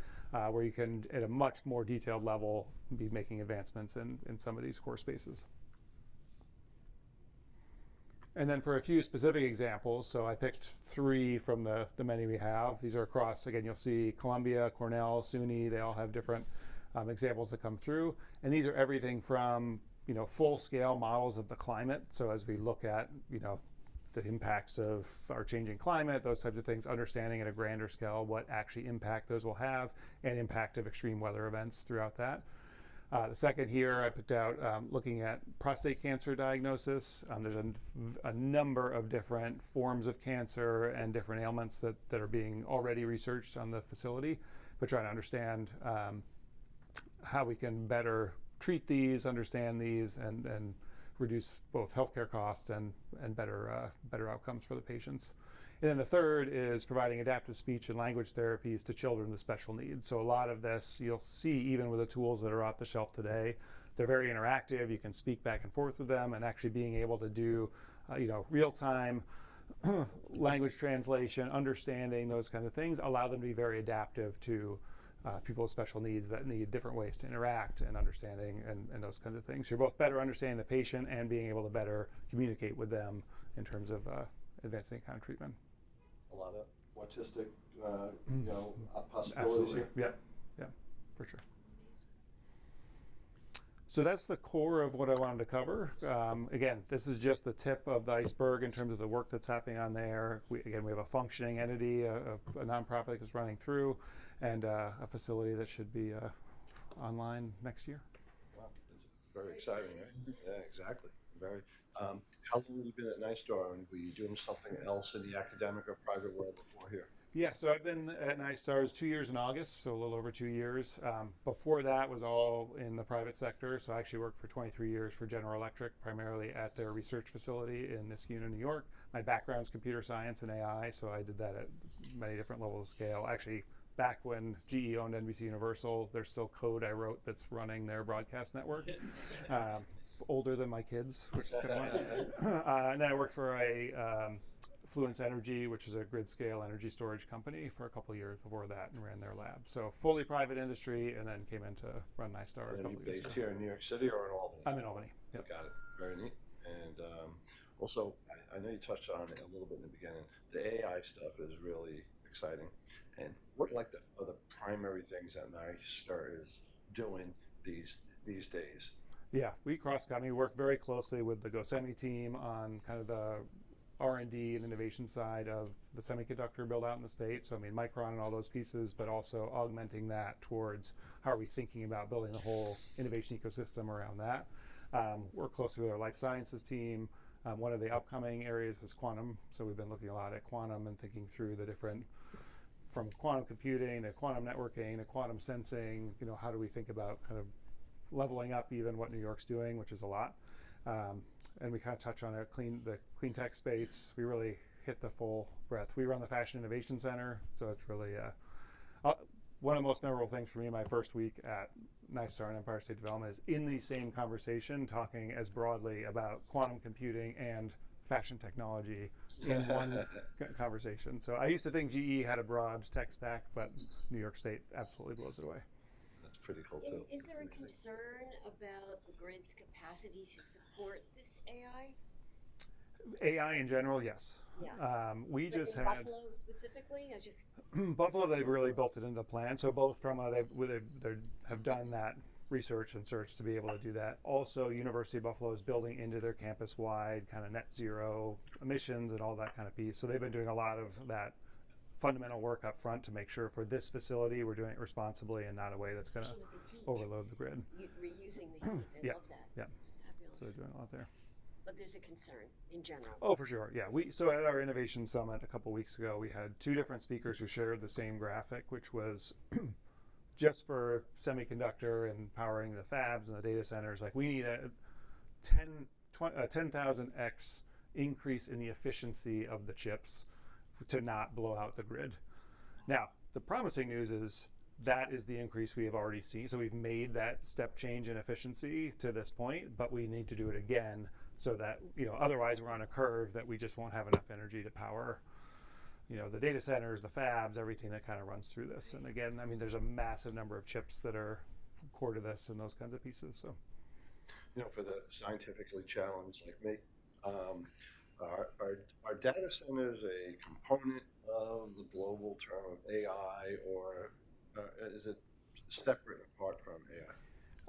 where you can, at a much more detailed level, be making advancements in some of these core spaces. And then for a few specific examples, so I picked 3 from the many we have. These are across, again, you'll see Columbia, Cornell, SUNY, they all have different examples that come through. And these are everything from, full-scale models of the climate. So as we look at, the impacts of our changing climate, those types of things, understanding at a grander scale what actually impact those will have and impact of extreme weather events throughout that. The second here, I picked out looking at prostate cancer diagnosis. There's a number of different forms of cancer and different ailments that are being already researched on the facility, but trying to understand how we can better treat these, understand these, and reduce both healthcare costs and better outcomes for the patients. And then the third is providing adaptive speech and language therapies to children with special needs. So a lot of this you'll see even with the tools that are off the shelf today. They're very interactive. You can speak back and forth with them, and actually being able to do real-time language translation, understanding, those kinds of things, allow them to be very adaptive to people with special needs that need different ways to interact and understanding and those kinds of things. So you're both better understanding the patient and being able to better communicate with them in terms of advancing kind of treatment. A lot of autistic, possibilities here. Yeah, for sure. So that's the core of what I wanted to cover. Again, this is just the tip of the iceberg in terms of the work that's happening on there. We have a functioning entity, a nonprofit that's running through, and a facility that should be online next year. Wow, it's very exciting, right? Yeah, exactly. Very. How long have you been at NYSTAR, and were you doing something else in the academic or private world before here? Yeah, so I've been at NYSTARS 2 years in August, so a little over 2 years. Before that was all in the private sector, so I actually worked for 23 years for General Electric, primarily at their research facility in Niskayuna, New York. My background's computer science and AI, so I did that at many different levels of scale. Actually, back when GE owned NBC Universal, there's still code I wrote that's running their broadcast network. Older than my kids, which is kind of fun. And then I worked for a Fluence Energy, which is a grid-scale energy storage company, for a couple of years before that, and ran their lab. So fully private industry, and then came in to run NYSTAR. And are you based here in New York City or in Albany? I'm in Albany. Yep. Got it. Very neat. And also, I know you touched on it a little bit in the beginning. The AI stuff is really exciting. And what are the primary things that NYSTAR is doing these days? Yeah, we cross-company work very closely with the GoSemi team on kind of the R&D and innovation side of the semiconductor build out in the state. So I mean, Micron and all those pieces, but also augmenting that towards how are we thinking about building the whole innovation ecosystem around that. Work closely with our life sciences team. One of the upcoming areas is quantum. So we've been looking a lot at quantum and thinking through the different, from quantum computing to quantum networking to quantum sensing, you know, how do we think about kind of leveling up even what New York's doing, which is a lot. And we kind of touch on the clean tech space. We really hit the full breadth. We run the Fashion Innovation Center, so it's really one of the most memorable things for me my first week at NYSTAR and Empire State Development is in the same conversation talking as broadly about quantum computing and fashion technology in one conversation. So I used to think GE had a broad tech stack, but New York State absolutely blows it away. That's pretty cool too. Is there a concern about the grid's capacity to support this AI? AI in general, yes. Yes. We But just in had Buffalo specifically, I just Buffalo. They've really built it into the plan. So both from they have done that research and search to be able to do that. Also, University of Buffalo is building into their campus-wide kind of net zero emissions and all that kind of piece. So they've been doing a lot of that fundamental work up front to make sure for this facility we're doing it responsibly and not a way that's going to overload the grid. reusing the heat. I Yeah. love that. Yeah. It's fabulous. So they're doing a lot there. But there's a concern in general. Oh, for sure. Yeah. So at our innovation summit a couple weeks ago, we had two different speakers who shared the same graphic, which was just for semiconductor and powering the fabs and the data centers. Like we need a 10,000x increase in the efficiency of the chips to not blow out the grid. Now, the promising news is that is the increase we have already seen. So we've made that step change in efficiency to this point, but we need to do it again so that, you know, otherwise we're on a curve that we just won't have enough energy to power, you know, the data centers, the fabs, everything that kind of runs through this. And again, I mean, there's a massive number of chips that are core to this and those kinds of pieces. So, you know, for the scientifically challenged like me, are data centers a component of the global term of AI, or is it separate apart from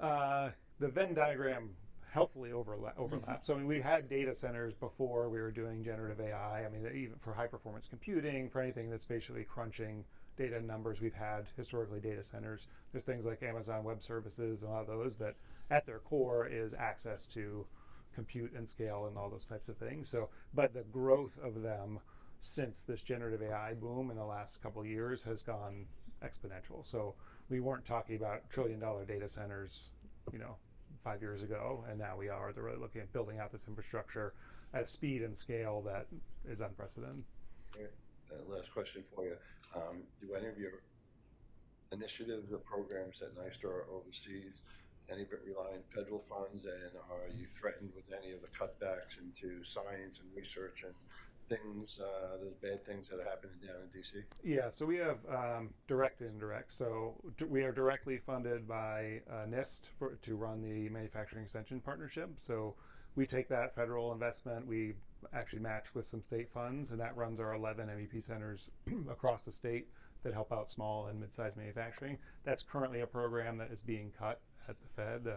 AI? The Venn diagram helpfully overlap. So I mean, we had data centers before we were doing generative AI. I mean, even for high performance computing, for anything that's basically crunching data numbers, we've had historically data centers. There's things like Amazon Web Services and a lot of those that at their core is access to compute and scale and all those types of things. So, but the growth of them since this generative AI boom in the last couple of years has gone exponential. So we weren't talking about $1 trillion data centers, you know, 5 years ago, and now we are. They're really looking at building out this infrastructure at a speed and scale that is unprecedented. Okay. Last question for you. Do any of your initiatives or programs that NYSTAR oversees, any of it rely on federal funds, and are you threatened with any of the cutbacks into science and research and things, those bad things that are happening down in DC? Yeah, so we have direct and indirect. So we are directly funded by NIST to run the Manufacturing Extension Partnership. So we take that federal investment, we actually match with some state funds, and that runs our 11 MEP centers across the state that help out small and mid-sized manufacturing. That's currently a program that is being cut at the Fed.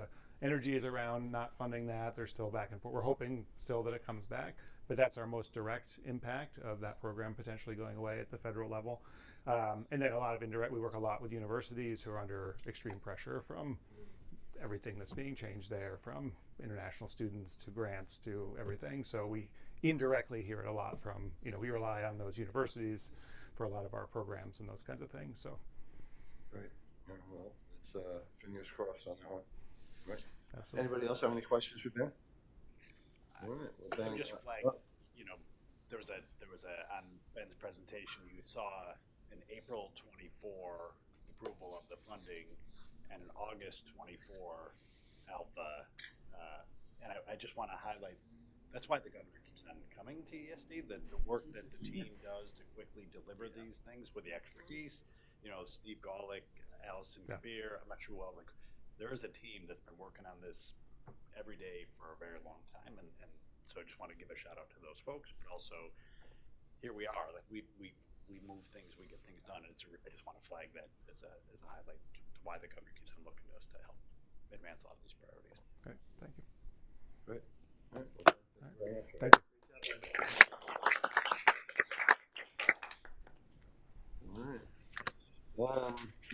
Energy is around not funding that. They're still back and forth. We're hoping still that it comes back, but that's our most direct impact of that program potentially going away at the federal level. And then a lot of indirect, we work a lot with universities who are under extreme pressure from everything that's being changed there, from international students to grants to everything. So we indirectly hear it a lot from, you know, we rely on those universities for a lot of our programs and those kinds of things. So. Great. Yeah, well, it's fingers crossed on that one. Right. Absolutely. Anybody else have any questions for Ben? All right. Well, Ben, just flag, you know, there was a on Ben's presentation, you saw an April 24 approval of the funding and an August 24 alpha. And I just want to highlight, that's why the governor keeps on coming to ESD, that the work that the team does to quickly deliver these things with the expertise, you know, Steve Golick, Allison Kabir, I'm not sure who else, like, there is a team that's been working on this every day for a very long time, and so I just want to give a shout out to those folks, but also here we are, like we we move things, we get things done. And I just want to flag that as a highlight to why the governor keeps on looking to us to help advance a lot of these priorities. Great, thank you. Great. All right. Well, Thank you.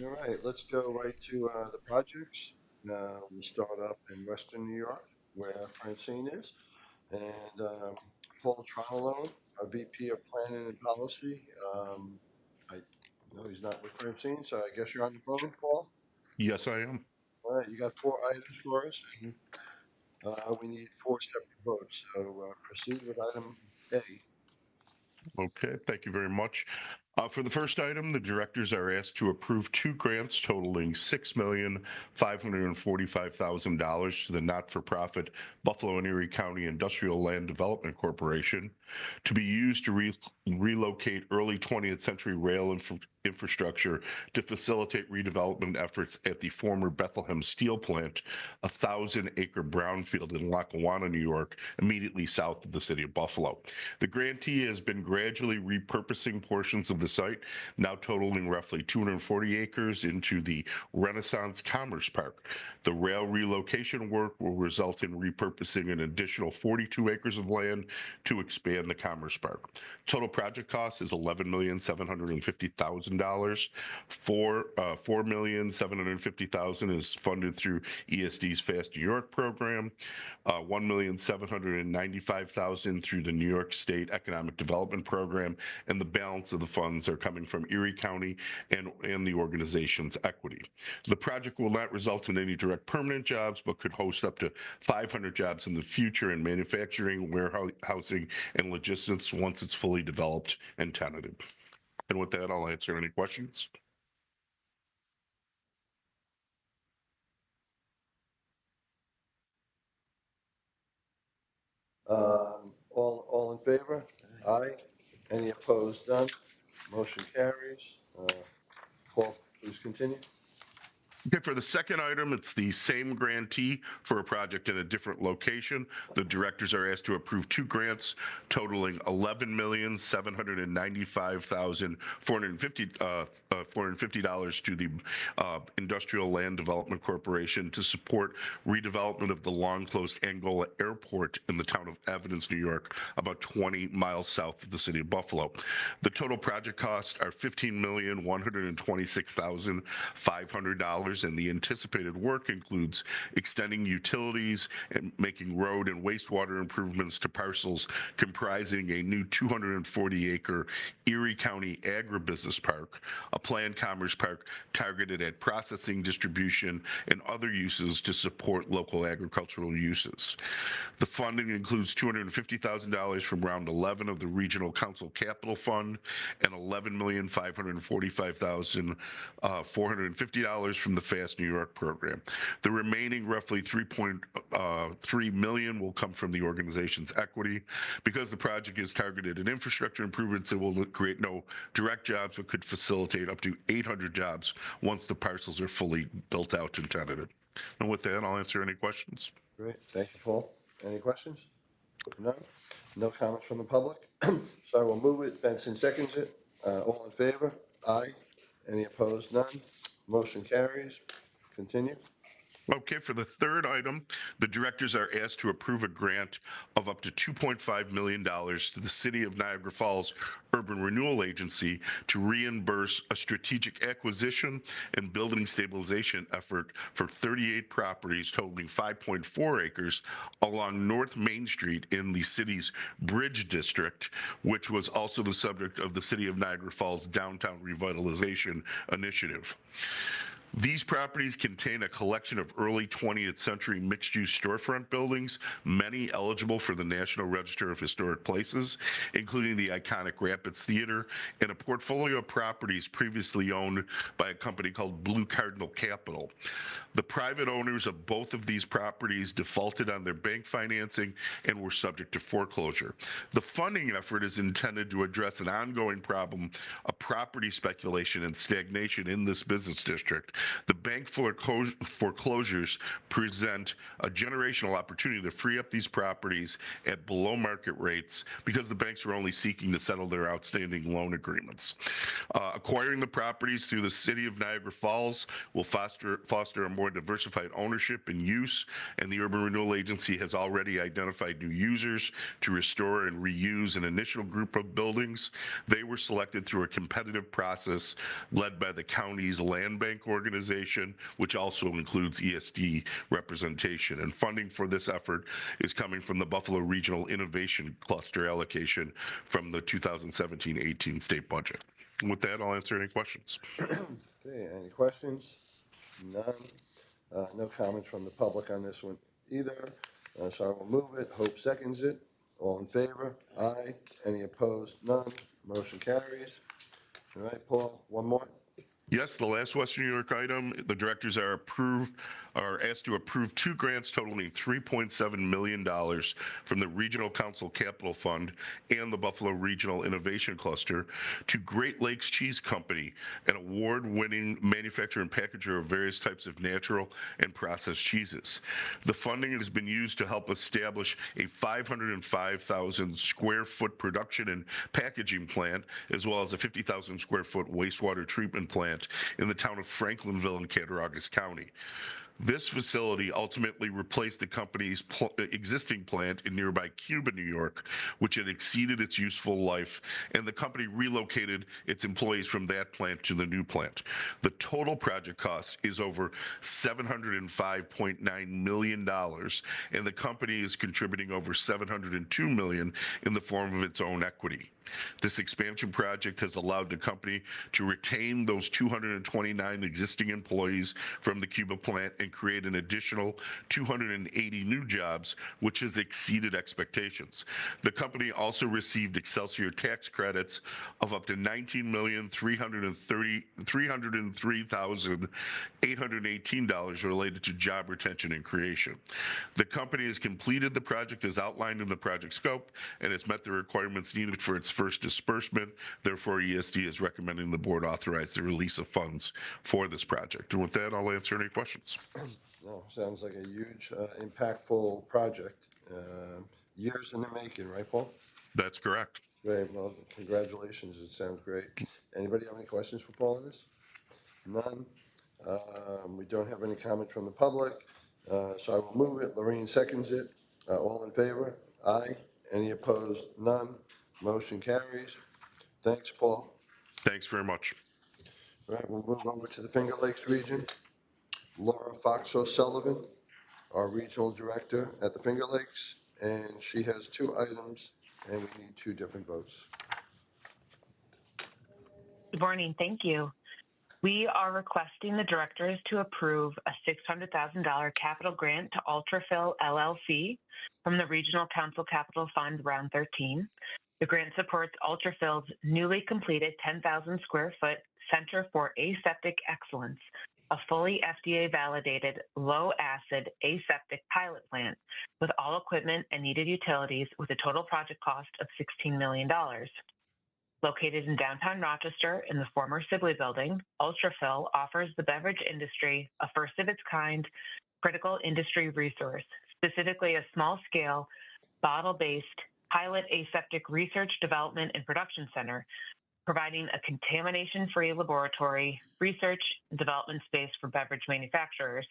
All right, let's go right to the projects. We'll start up in Western New York, where Francine is, and Paul Tromolo, our VP of Planning and Policy. I know he's not with Francine, so I guess you're on the phone, Paul? Yes, I am. All right, you got 4 items for us. We need 4 separate votes, so proceed with item A. Okay, thank you very much. For the first item, the directors are asked to approve 2 grants totaling $6,545,000 to the not-for-profit Buffalo and Erie County Industrial Land Development Corporation to be used to relocate early 20th century rail infrastructure to facilitate redevelopment efforts at the former Bethlehem Steel Plant, a 1,000-acre brownfield in Lackawanna, New York, immediately south of the city of Buffalo. The grantee has been gradually repurposing portions of the site, now totaling roughly 240 acres, into the Renaissance Commerce Park. The rail relocation work will result in repurposing an additional 42 acres of land to expand the Commerce Park. Total project cost is $11,750,000. $4,750,000 is funded through ESD's Fast New York program. $1,795,000 through the New York State Economic Development Program, and the balance of the funds are coming from Erie County and the organization's equity. The project will not result in any direct permanent jobs, but could host up to 500 jobs in the future in manufacturing, warehousing, and logistics once it's fully developed and tenanted. And with that, I'll answer any questions. All in favor? Aye. Any opposed? None. Motion carries. Paul, please continue. Okay, for the second item, it's the same grantee for a project in a different location. The directors are asked to approve 2 grants totaling $11,795,450 to the Industrial Land Development Corporation to support redevelopment of the long-closed Angola Airport in the town of Evidence, New York, about 20 miles south of the city of Buffalo. The total project costs are $15,126,500. And the anticipated work includes extending utilities and making road and wastewater improvements to parcels comprising a new 240-acre Erie County agribusiness park, a planned commerce park targeted at processing, distribution, and other uses to support local agricultural uses. The funding includes $250,000 from round 11 of the Regional Council Capital Fund and $11,545,450 from the Fast New York program. The remaining roughly $3.3 million will come from the organization's equity. Because the project is targeted at infrastructure improvements, it will create no direct jobs, but could facilitate up to 800 jobs once the parcels are fully built out and tenanted. And with that, I'll answer any questions. Great. Thank you, Paul. Any questions? None? No comments from the public? So I will move it. Benson seconds it. All in favor? Aye. Any opposed? None. Motion carries. Continue. Okay, for the third item, the directors are asked to approve a grant of up to $2.5 million to the City of Niagara Falls Urban Renewal Agency to reimburse a strategic acquisition and building stabilization effort for 38 properties totaling 5.4 acres along North Main Street in the city's Bridge District, which was also the subject of the City of Niagara Falls Downtown Revitalization Initiative. These properties contain a collection of early 20th century mixed-use storefront buildings, many eligible for the National Register of Historic Places, including the iconic Rapids Theater, and a portfolio of properties previously owned by a company called Blue Cardinal Capital. The private owners of both of these properties defaulted on their bank financing and were subject to foreclosure. The funding effort is intended to address an ongoing problem of property speculation and stagnation in this business district, The bank foreclosures present a generational opportunity to free up these properties at below market rates because the banks are only seeking to settle their outstanding loan agreements. Acquiring the properties through the City of Niagara Falls will foster a more diversified ownership and use, and the Urban Renewal Agency has already identified new users to restore and reuse an initial group of buildings. They were selected through a competitive process led by the county's land bank organization, which also includes ESD representation. And funding for this effort is coming from the Buffalo Regional Innovation Cluster allocation from the 2017-18 state budget. And with that, I'll answer any questions. Okay, any questions? None. No comments from the public on this one either. So I will move it. Hope seconds it. All in favor? Aye. Any opposed? None. Motion carries. All right, Paul, one more. Yes, the last Western New York item, the directors are asked to approve 2 grants totaling $3.7 million from the Regional Council Capital Fund and the Buffalo Regional Innovation Cluster to Great Lakes Cheese Company, an award-winning manufacturer and packager of various types of natural and processed cheeses. The funding has been used to help establish a 505,000 square foot production and packaging plant, as well as a 50,000 square foot wastewater treatment plant in the town of Franklinville in Cattaraugus County. This facility ultimately replaced the company's existing plant in nearby Cuba, New York, which had exceeded its useful life, and the company relocated its employees from that plant to the new plant. The total project cost is over $705.9 million, and the company is contributing over $702 million in the form of its own equity. This expansion project has allowed the company to retain those 229 existing employees from the Cuba plant and create an additional 280 new jobs, which has exceeded expectations. The company also received Excelsior tax credits of up to $19,303,818 related to job retention and creation. The company has completed the project as outlined in the project scope and has met the requirements needed for its first disbursement. Therefore, ESD is recommending the board authorize the release of funds for this project. And with that, I'll answer any questions. No, sounds like a huge, impactful project. Years in the making, right, Paul? That's correct. Great. Well, congratulations. It sounds great. Anybody have any questions for Paul on this? None. We don't have any comment from the public. So I will move it. Lorraine seconds it. All in favor? Aye. Any opposed? None. Motion carries. Thanks, Paul. Thanks very much. All right, we'll move over to the Finger Lakes region. Laura Fox O'Sullivan, our regional director at the Finger Lakes, and she has 2 items, and we need 2 different votes. Good morning. Thank you. We are requesting the directors to approve a $600,000 capital grant to Ultrafill LLC from the Regional Council Capital Fund Round 13. The grant supports Ultrafill's newly completed 10,000 square foot Center for Aseptic Excellence, a fully FDA-validated low-acid aseptic pilot plant with all equipment and needed utilities with a total project cost of $16 million. Located in downtown Rochester in the former Sibley Building, Ultrafill offers the beverage industry a first-of-its-kind critical industry resource, specifically a small-scale, bottle-based pilot aseptic research, development, and production center, providing a contamination-free laboratory, research, and development space for beverage manufacturers.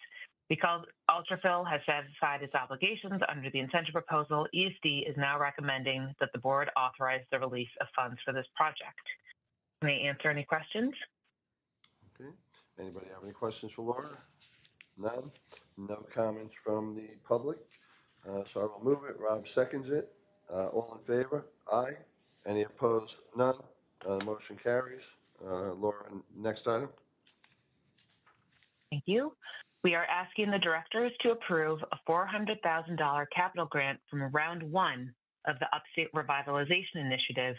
Because Ultrafill has satisfied its obligations under the incentive proposal, ESD is now recommending that the board authorize the release of funds for this project. May I answer any questions? Okay. Anybody have any questions for Laura? None. No comments from the public. So I will move it. Rob seconds it. All in favor? Aye. Any opposed? None. Motion carries. Laura, next item. Thank you. We are asking the directors to approve a $400,000 capital grant from Round 1 of the Upstate Revitalization Initiative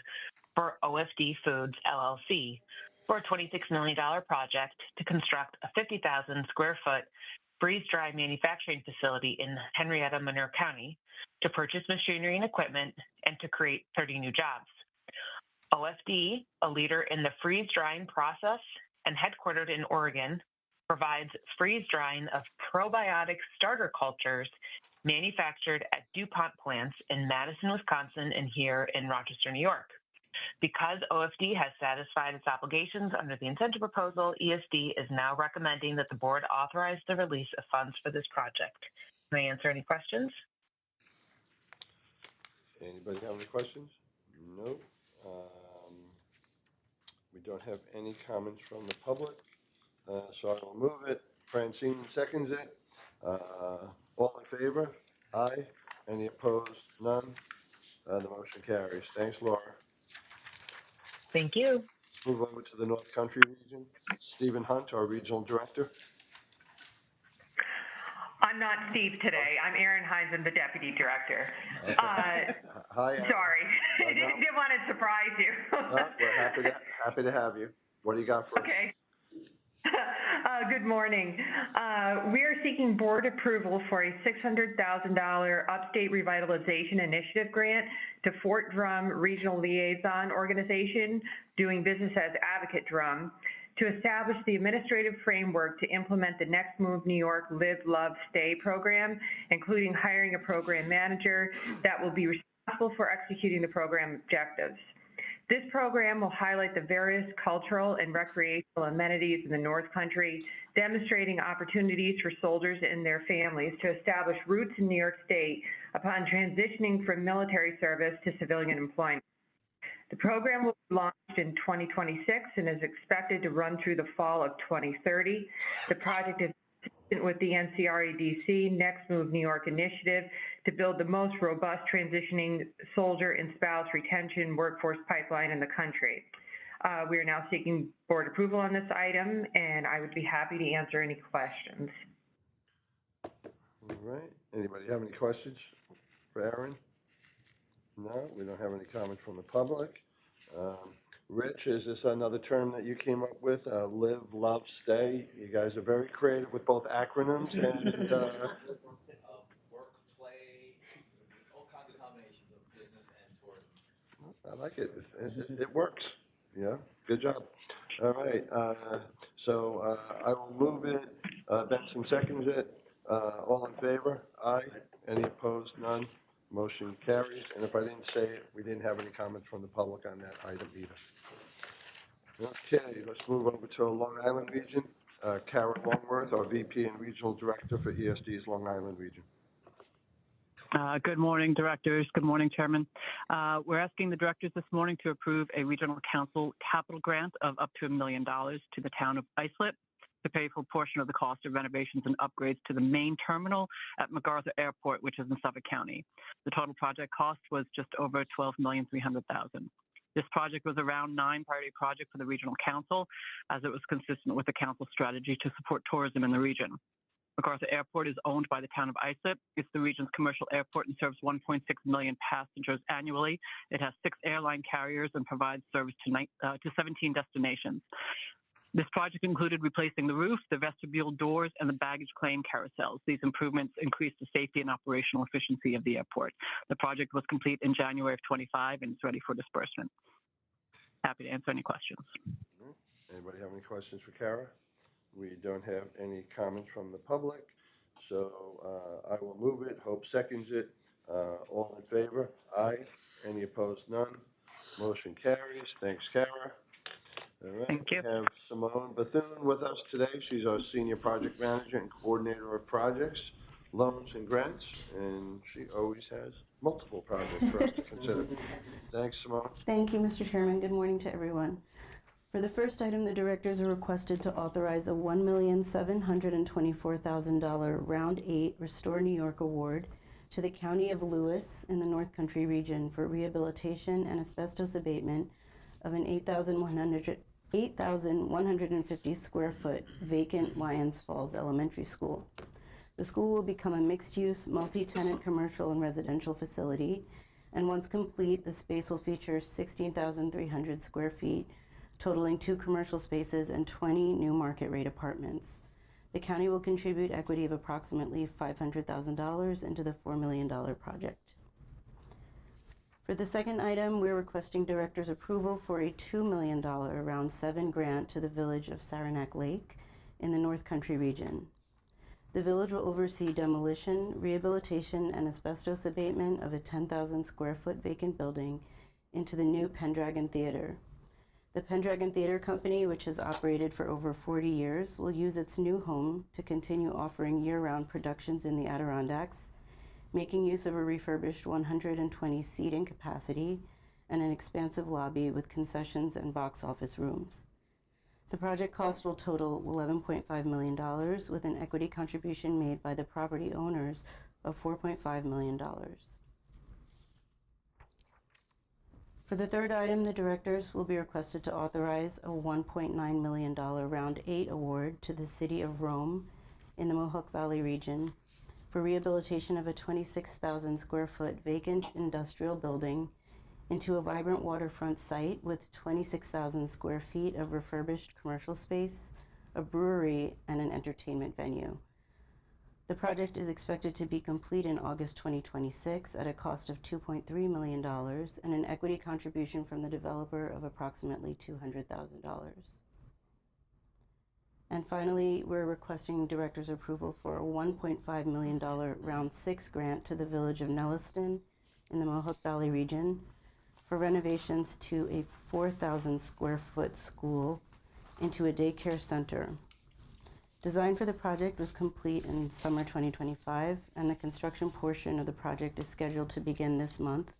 for OFD Foods, LLC, for a $26 million project to construct a 50,000 square foot freeze-dry manufacturing facility in Henrietta, Monroe County, to purchase machinery and equipment, and to create 30 new jobs. OFD, a leader in the freeze-drying process and headquartered in Oregon, provides freeze drying of probiotic starter cultures manufactured at DuPont plants in Madison, Wisconsin, and here in Rochester, New York. Because OFD has satisfied its obligations under the incentive proposal, ESD is now recommending that the board authorize the release of funds for this project. Can I answer any questions? Anybody have any questions? No. We don't have any comments from the public, so I will move it. Francine seconds it. All in favor? Aye. Any opposed? None. The motion carries. Thanks, Laura. Thank you. Move over to the North Country region. Stephen Hunt, our regional director. I'm not Steve today. I'm Erin Heisen, the deputy director. Hi. Sorry, didn't want to surprise you. We're happy to have you. What do you got for us? Okay. Good morning. We are seeking board approval for a $600,000 Upstate Revitalization Initiative grant to Fort Drum Regional Liaison Organization, doing business as Advocate Drum, to establish the administrative framework to implement the Next Move New York Live, Love, Stay program, including hiring a program manager that will be responsible for executing the program objectives. This program will highlight the various cultural and recreational amenities in the North Country, demonstrating opportunities for soldiers and their families to establish roots in New York State upon transitioning from military service to civilian employment. The program will be launched in 2026 and is expected to run through the fall of 2030. The project is consistent with the NCREDC Next Move New York initiative to build the most robust transitioning soldier and spouse retention workforce pipeline in the country. We are now seeking board approval on this item, and I would be happy to answer any questions. All right. Anybody have any questions for Erin? No, we don't have any comments from the public. Rich, is this another term that you came up with? Live, love, stay. You guys are very creative with both acronyms and Work, play, all kinds of combinations of business and tourism. I like it. It works. Yeah, good job. All right. So I will move it. Benson seconds it. All in favor? Aye. Any opposed? None. Motion carries. And if I didn't say it, we didn't have any comments from the public on that item either. Okay, let's move over to Long Island region. Kara Longworth, our VP and Regional Director for ESD's Long Island region. Good morning, directors. Good morning, Chairman. We're asking the directors this morning to approve a regional council capital grant of up to $1 million to the town of Islip to pay for a portion of the cost of renovations and upgrades to the main terminal at MacArthur Airport, which is in Suffolk County. The total project cost was just over $12,300,000. This project was a round 9 priority project for the regional council, as it was consistent with the council's strategy to support tourism in the region. MacArthur Airport is owned by the town of Islip. It's the region's commercial airport and serves 1.6 million passengers annually. It has 6 airline carriers and provides service to 17 destinations. This project included replacing the roof, the vestibule doors, and the baggage claim carousels. These improvements increased the safety and operational efficiency of the airport. The project was complete in January of 25 and it's ready for disbursement. Happy to answer any questions. Anybody have any questions for Kara? We don't have any comments from the public, so I will move it. Hope seconds it. All in favor? Aye. Any opposed? None. Motion carries. Thanks, Kara. All right. Thank you. We have Simone Bethune with us today. She's our Senior Project Manager and Coordinator of Projects, Loans and Grants, and she always has multiple projects for us to consider. Thanks, Simone. Thank you, Mr. Chairman. Good morning to everyone. For the first item, the directors are requested to authorize a $1,724,000 Round 8 Restore New York Award to the County of Lewis in the North Country region for rehabilitation and asbestos abatement of an 8,150 square foot vacant Lyons Falls Elementary School. The school will become a mixed-use, multi-tenant commercial and residential facility, and once complete, the space will feature 16,300 square feet, totaling 2 commercial spaces and 20 new market rate apartments. The county will contribute equity of approximately $500,000 into the $4 million project. For the second item, we're requesting directors' approval for a $2 million Round 7 grant to the village of Saranac Lake in the North Country region. The village will oversee demolition, rehabilitation, and asbestos abatement of a 10,000 square foot vacant building into the new Pendragon Theater. The Pendragon Theater Company, which has operated for over 40 years, will use its new home to continue offering year-round productions in the Adirondacks, making use of a refurbished 120 seating capacity and an expansive lobby with concessions and box office rooms. The project cost will total $11.5 million, with an equity contribution made by the property owners of $4.5 million. For the third item, the directors will be requested to authorize a $1.9 million Round 8 award to the City of Rome in the Mohawk Valley region for rehabilitation of a 26,000 square foot vacant industrial building into a vibrant waterfront site with 26,000 square feet of refurbished commercial space, a brewery, and an entertainment venue. The project is expected to be complete in August 2026 at a cost of $2.3 million and an equity contribution from the developer of approximately $200,000. And finally, we're requesting director's approval for a $1.5 million Round 6 grant to the village of Nelliston in the Mohawk Valley region for renovations to a 4,000 square foot school into a daycare center. Design for the project was complete in summer 2025, and the construction portion of the project is scheduled to begin this month,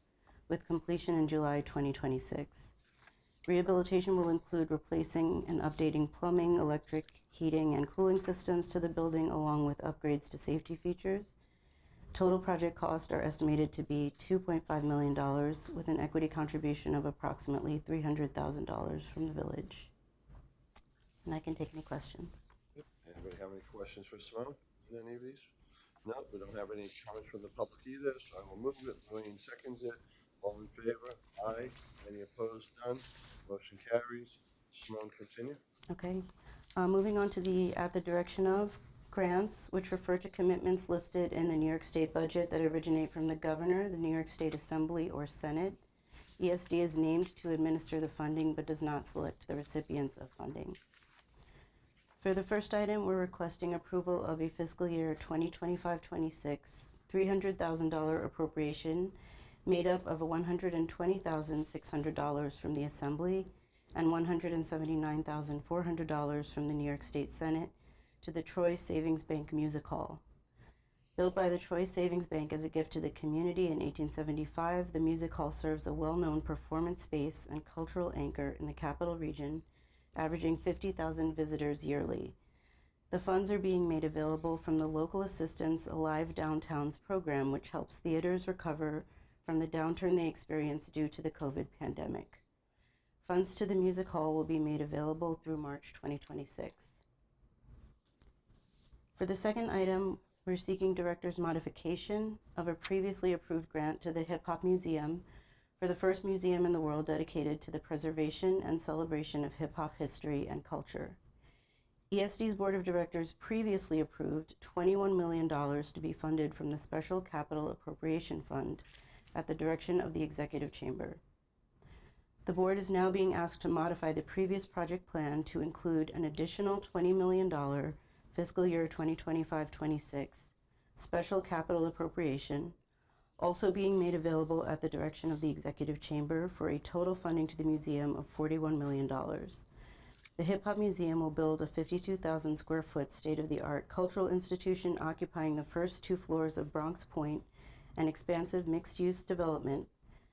with completion in July 2026. Rehabilitation will include replacing and updating plumbing, electric, heating, and cooling systems to the building, along with upgrades to safety features. Total project costs are estimated to be $2.5 million, with an equity contribution of approximately $300,000 from the village. And I can take any questions. Anybody have any questions for Simone in any of these? No, we don't have any comments from the public either, so I will move it. Lorraine seconds it. All in favor? Aye. Any opposed? None. Motion carries. Simone, continue. Okay. Moving on to the at the direction of grants, which refer to commitments listed in the New York State budget that originate from the governor, the New York State Assembly, or Senate. ESD is named to administer the funding but does not select the recipients of funding. For the first item, we're requesting approval of a fiscal year 2025-26 $300,000 appropriation made up of $120,600 from the Assembly and $179,400 from the New York State Senate to the Troy Savings Bank Music Hall. Built by the Troy Savings Bank as a gift to the community in 1875, the Music Hall serves a well-known performance space and cultural anchor in the Capital Region, averaging 50,000 visitors yearly. The funds are being made available from the Local Assistance Alive Downtowns program, which helps theaters recover from the downturn they experienced due to the COVID pandemic. Funds to the Music Hall will be made available through March 2026. For the second item, we're seeking director's modification of a previously approved grant to the Hip Hop Museum for the first museum in the world dedicated to the preservation and celebration of hip hop history and culture. ESD's Board of Directors previously approved $21 million to be funded from the Special Capital Appropriation Fund at the direction of the Executive Chamber. The board is now being asked to modify the previous project plan to include an additional $20 million fiscal year 2025-26 special capital appropriation, also being made available at the direction of the Executive Chamber for a total funding to the museum of $41 million. The Hip Hop Museum will build a 52,000 square foot state-of-the-art cultural institution occupying the first 2 floors of Bronx Point, an expansive mixed-use development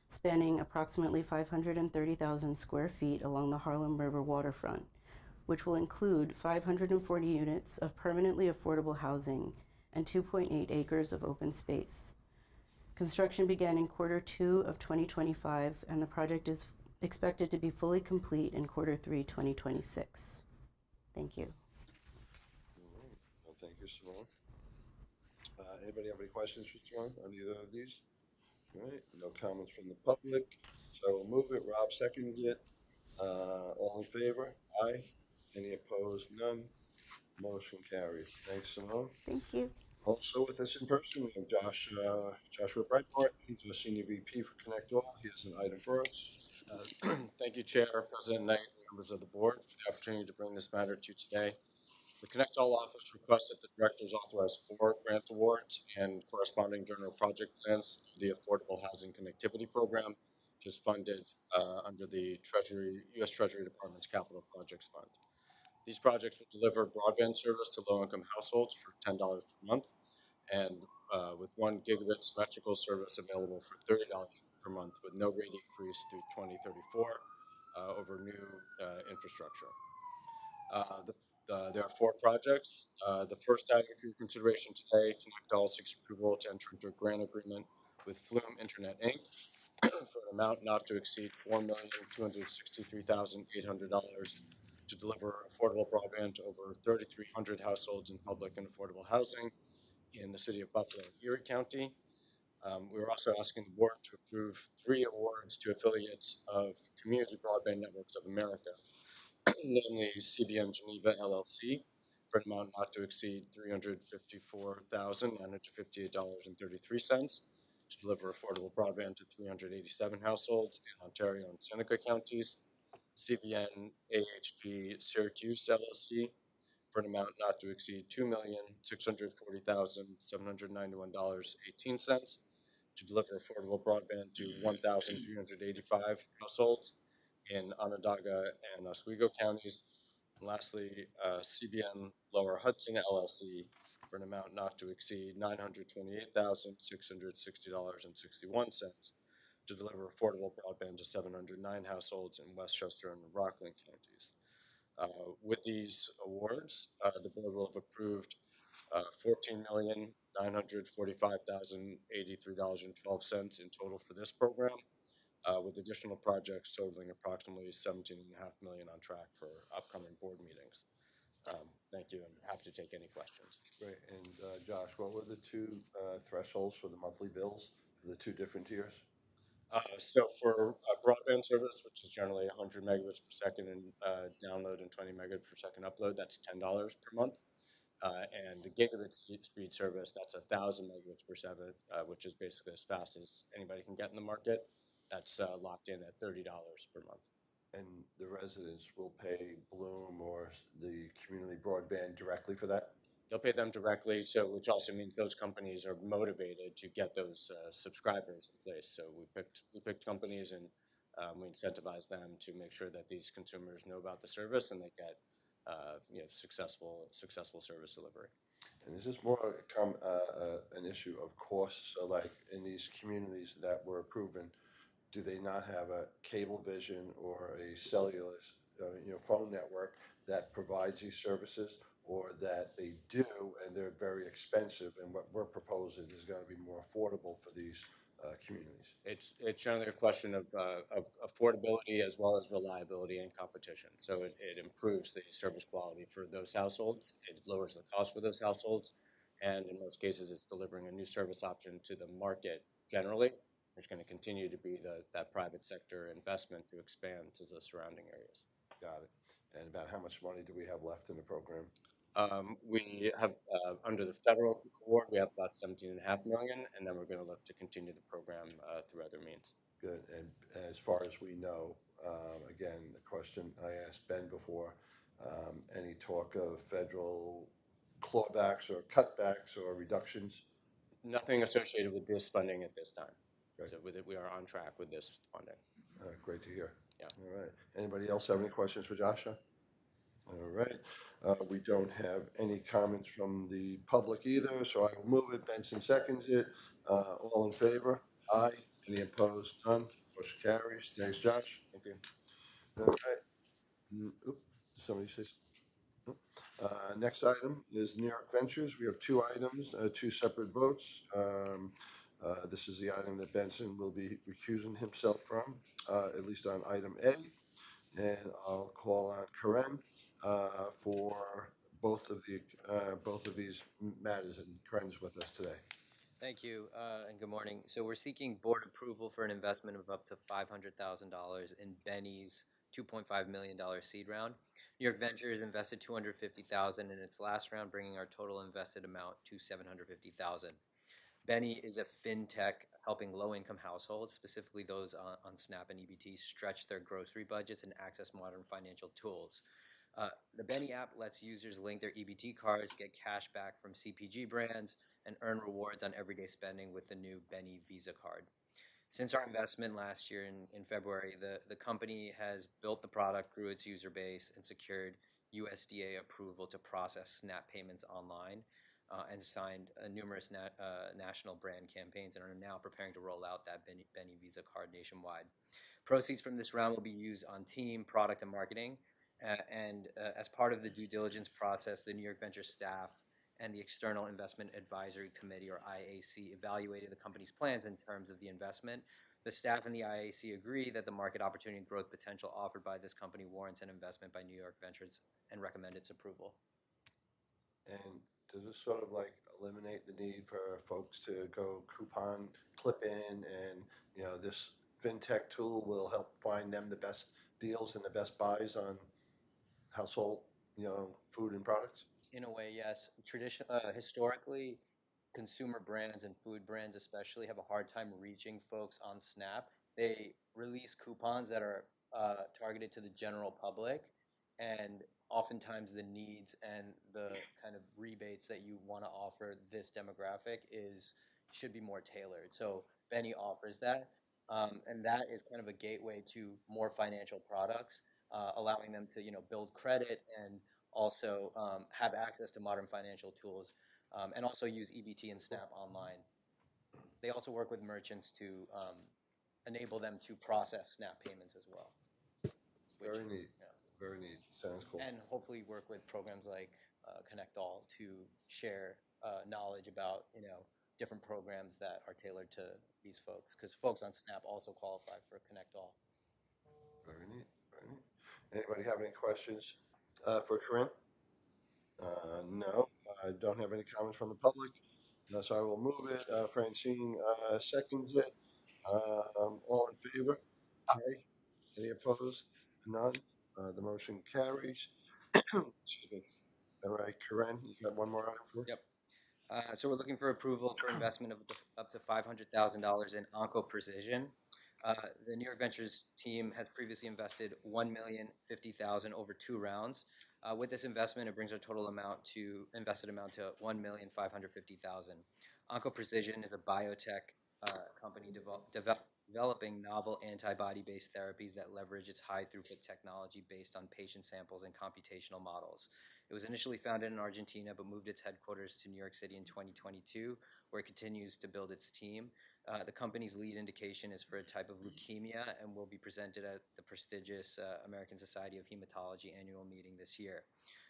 spanning approximately 530,000 square feet along the Harlem River waterfront, which will include 540 units of permanently affordable housing and 2.8 acres of open space. Construction began in Q2 of 2025, and the project is expected to be fully complete in Q3 2026. Thank you. Well, thank you, Simone. Anybody have any questions for Simone on either of these? All right, no comments from the public, so I will move it. Rob seconds it. All in favor? Aye. Any opposed? None. Motion carries. Thanks, Simone. Thank you. Also with us in person, we have Joshua Breitbart. He's our Senior VP for Connect All. He has an item for us. Thank you, Chair, President Knight, members of the board, for the opportunity to bring this matter to you today. The Connect All office requests that the directors authorize 4 grant awards and corresponding general project plans through the Affordable Housing Connectivity Program, which is funded under the U.S. Treasury Department's Capital Projects Fund. These projects will deliver broadband service to low-income households for $10 per month, and with 1 gigabit symmetrical service available for $30 per month with no rate increase through 2034 over new infrastructure. There are 4 projects. The first item for your consideration today, Connect All seeks approval to enter into a grant agreement with Flume Internet Inc. for an amount not to exceed $4,263,800 to deliver affordable broadband to over 3,300 households in public and affordable housing in the city of Buffalo and Erie County. We are also asking the board to approve 3 awards to affiliates of Community Broadband Networks of America, namely CBN Geneva LLC, for an amount not to exceed $354,958.33 to deliver affordable broadband to 387 households in Ontario and Seneca counties. CBN AHP Syracuse LLC for an amount not to exceed $2,640,791.18 to deliver affordable broadband to 1,385 households in Onondaga and Oswego counties. And lastly, CBN Lower Hudson LLC for an amount not to exceed $928,660.61 to deliver affordable broadband to 709 households in Westchester and Rockland counties. With these awards, the board will have approved $14,945,083.12 in total for this program, with additional projects totaling approximately $17.5 million on track for upcoming board meetings. Thank you, and happy to take any questions. Great. And Josh, what were the 2 thresholds for the monthly bills for the 2 different tiers? So for broadband service, which is generally 100 megabits per second in download and 20 megabits per second upload, that's $10 per month. And the gigabit speed service, that's 1,000 megabits per second, which is basically as fast as anybody can get in the market. That's locked in at $30 per month. And the residents will pay Bloom or the community broadband directly for that? They'll pay them directly, so which also means those companies are motivated to get those subscribers in place. So we picked companies and we incentivize them to make sure that these consumers know about the service and they get successful service delivery. And is this more an issue of cost? So like in these communities that were proven, do they not have a Cablevision or a cellular phone network that provides these services, or that they do and they're very expensive, and what we're proposing is going to be more affordable for these communities? It's generally a question of affordability as well as reliability and competition. So it improves the service quality for those households. It lowers the cost for those households. And in most cases, it's delivering a new service option to the market generally. There's going to continue to be that private sector investment to expand to the surrounding areas. Got it. And about how much money do we have left in the program? We have, under the federal award, we have about $17.5 million, and then we're going to look to continue the program through other means. Good. And as far as we know, again, the question I asked Ben before, any talk of federal clawbacks or cutbacks or reductions? Nothing associated with this funding at this time. Great. So with it, we are on track with this funding. Great to hear. Yeah. All right. Anybody else have any questions for Joshua? All right. We don't have any comments from the public either, so I will move it. Benson seconds it. All in favor? Aye. Any opposed? None. Motion carries. Thanks, Josh. Thank you. All right. Oops. Somebody says. Next item is New York Ventures. We have 2 items, 2 separate votes. This is the item that Benson will be recusing himself from, at least on item A. And I'll call on Karen for both of these matters, and Karen's with us today. Thank you, and good morning. So we're seeking board approval for an investment of up to $500,000 in Benny's $2.5 million seed round. New York Ventures invested $250,000 in its last round, bringing our total invested amount to $750,000. Benny is a fintech helping low-income households, specifically those on SNAP and EBT, stretch their grocery budgets and access modern financial tools. The Benny app lets users link their EBT cards, get cash back from CPG brands, and earn rewards on everyday spending with the new Benny Visa card. Since our investment last year in February, the company has built the product, grew its user base, and secured USDA approval to process SNAP payments online, and signed numerous national brand campaigns, and are now preparing to roll out that Benny Visa card nationwide. Proceeds from this round will be used on team, product, and marketing. As part of the due diligence process, the New York Ventures staff and the External Investment Advisory Committee, or IAC, evaluated the company's plans in terms of the investment. The staff and the IAC agree that the market opportunity and growth potential offered by this company warrants an investment by New York Ventures and recommend its approval. And does this sort of like eliminate the need for folks to go coupon clip in, and this fintech tool will help find them the best deals and the best buys on household food and products? In a way, yes. Historically, consumer brands and food brands especially have a hard time reaching folks on Snap. They release coupons that are targeted to the general public, and oftentimes the needs and the kind of rebates that you want to offer this demographic should be more tailored. So Benny offers that, and that is kind of a gateway to more financial products, allowing them to build credit and also have access to modern financial tools, and also use EBT and SNAP online. They also work with merchants to enable them to process SNAP payments as well. Very neat. Yeah. Very neat. Sounds cool. And hopefully work with programs like Connect All to share knowledge about different programs that are tailored to these folks, because folks on SNAP also qualify for Connect All. Very neat. Very neat. Anybody have any questions for Corinne? No, I don't have any comments from the public, so I will move it. Francine seconds it. All in favor? Aye. Any opposed? None. The motion carries. Excuse me. All right, Corinne, you got one more item for me? Yep. So we're looking for approval for investment of up to $500,000 in Onco Precision. The New York Ventures team has previously invested $1,050,000 over 2 rounds. With this investment, it brings our total invested amount to $1,550,000. Onco Precision is a biotech company developing novel antibody-based therapies that leverage its high-throughput technology based on patient samples and computational models. It was initially founded in Argentina, but moved its headquarters to New York City in 2022, where it continues to build its team. The company's lead indication is for a type of leukemia and will be presented at the prestigious American Society of Hematology annual meeting this year.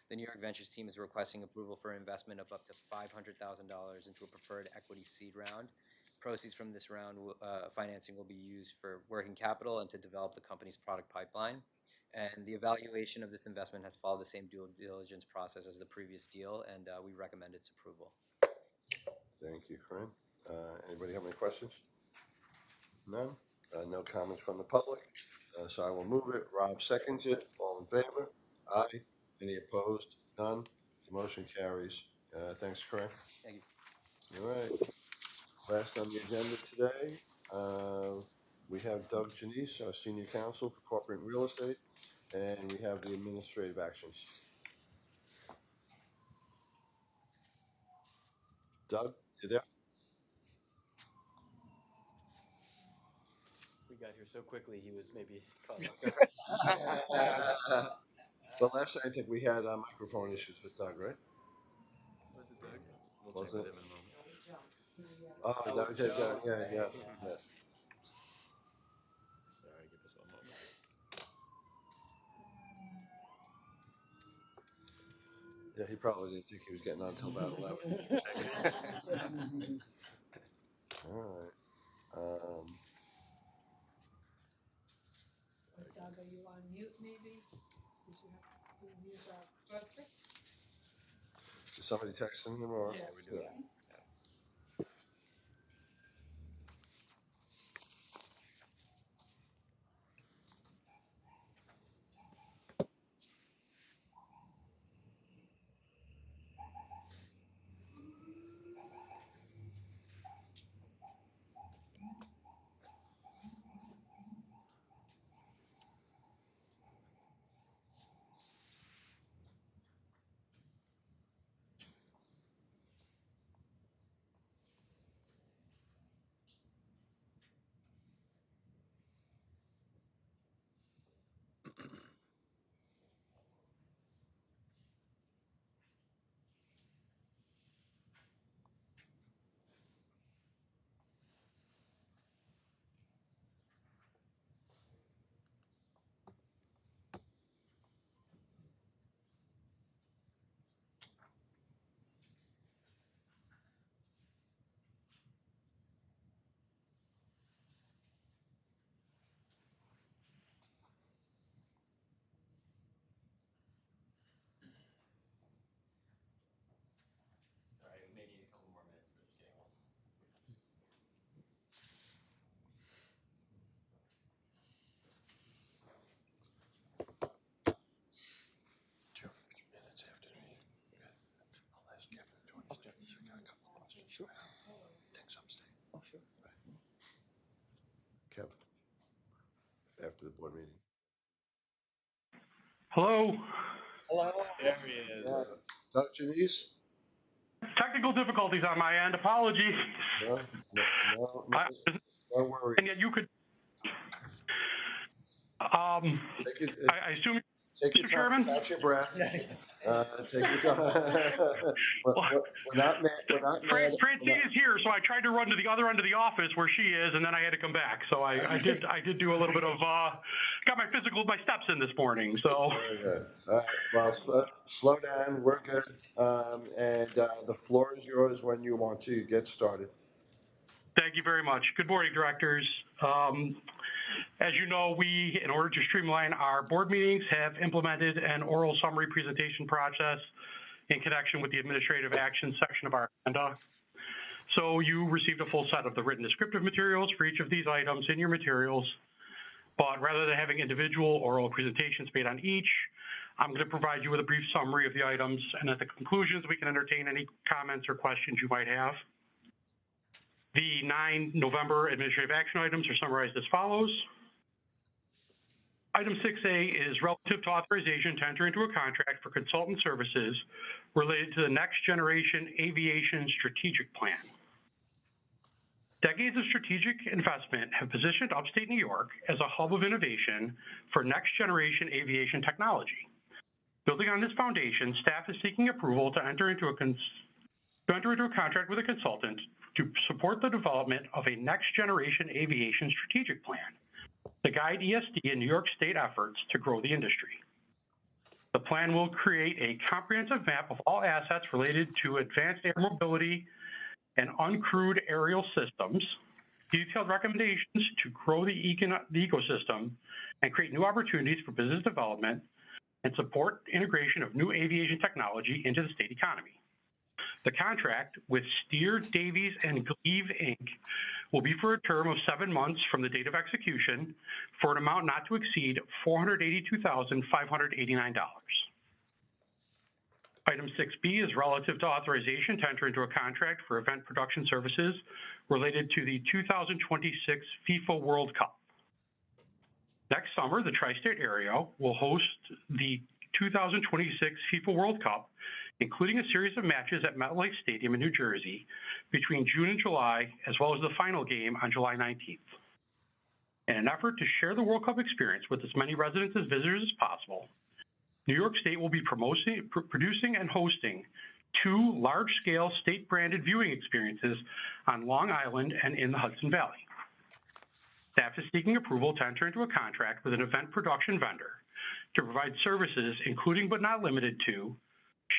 The New York Ventures team is requesting approval for an investment of up to $500,000 into a preferred equity seed round. Proceeds from this round financing will be used for working capital and to develop the company's product pipeline. And the evaluation of this investment has followed the same due diligence process as the previous deal, and we recommend its approval. Thank you, Corinne. Anybody have any questions? None? No comments from the public, so I will move it. Rob seconds it. All in favor? Aye. Any opposed? None? The motion carries. Thanks, Corinne. Thank you. All right. Last on the agenda today, we have Doug Janice, our Senior Counsel for Corporate and Real Estate, and we have the administrative actions. Doug, you there? We got here so quickly, he was maybe caught up. But last time I think we had microphone issues with Doug, right? Was it Doug? We'll check with him in a moment. Oh, that was it, Doug. Yeah, yes, yes. Sorry, give us one moment. Yeah, he probably didn't think he was getting on until about 11. All right. Doug, are you on mute maybe? Did you have to use star 6? Is somebody texting him or? Yes. Yeah. Sure. Thanks, upstate. Oh, sure. Kevin, after the board meeting. Hello. Hello. There he is. Dr. Janice? Technical difficulties on my end. Apologies. No worries. And yet you could. I assume. Take your time. Catch your breath. Take your time. we're not mad. Francine is here, so I tried to run to the other end of the office where she is, and then I had to come back. So I did do a little bit of got my steps in this morning. So. Very good. All right. Well, slow down. We're good. And the floor is yours when you want to get started. Thank you very much. Good morning, directors. As you know, we, in order to streamline our board meetings, have implemented an oral summary presentation process in connection with the administrative action section of our agenda. So you received a full set of the written descriptive materials for each of these items in your materials, but rather than having individual oral presentations made on each, I'm going to provide you with a brief summary of the items, and at the conclusions, we can entertain any comments or questions you might have. The 9 November administrative action items are summarized as follows. Item 6A is relative to authorization to enter into a contract for consultant services related to the Next Generation Aviation Strategic Plan. Decades of strategic investment have positioned upstate New York as a hub of innovation for next generation aviation technology. Building on this foundation, staff is seeking approval to enter into a contract with a consultant to support the development of a next generation aviation strategic plan to guide ESD and New York State efforts to grow the industry. The plan will create a comprehensive map of all assets related to advanced air mobility and uncrewed aerial systems, detailed recommendations to grow the ecosystem and create new opportunities for business development, and support integration of new aviation technology into the state economy. The contract with Steer, Davies, and Gleave, Inc. will be for a term of 7 months from the date of execution for an amount not to exceed $482,589. Item 6B is relative to authorization to enter into a contract for event production services related to the 2026 FIFA World Cup. Next summer, the tri-state area will host the 2026 FIFA World Cup, including a series of matches at MetLife Stadium in New Jersey between June and July, as well as the final game on July 19th. In an effort to share the World Cup experience with as many residents and visitors as possible, New York State will be producing and hosting 2 large-scale state-branded viewing experiences on Long Island and in the Hudson Valley. Staff is seeking approval to enter into a contract with an event production vendor to provide services including but not limited to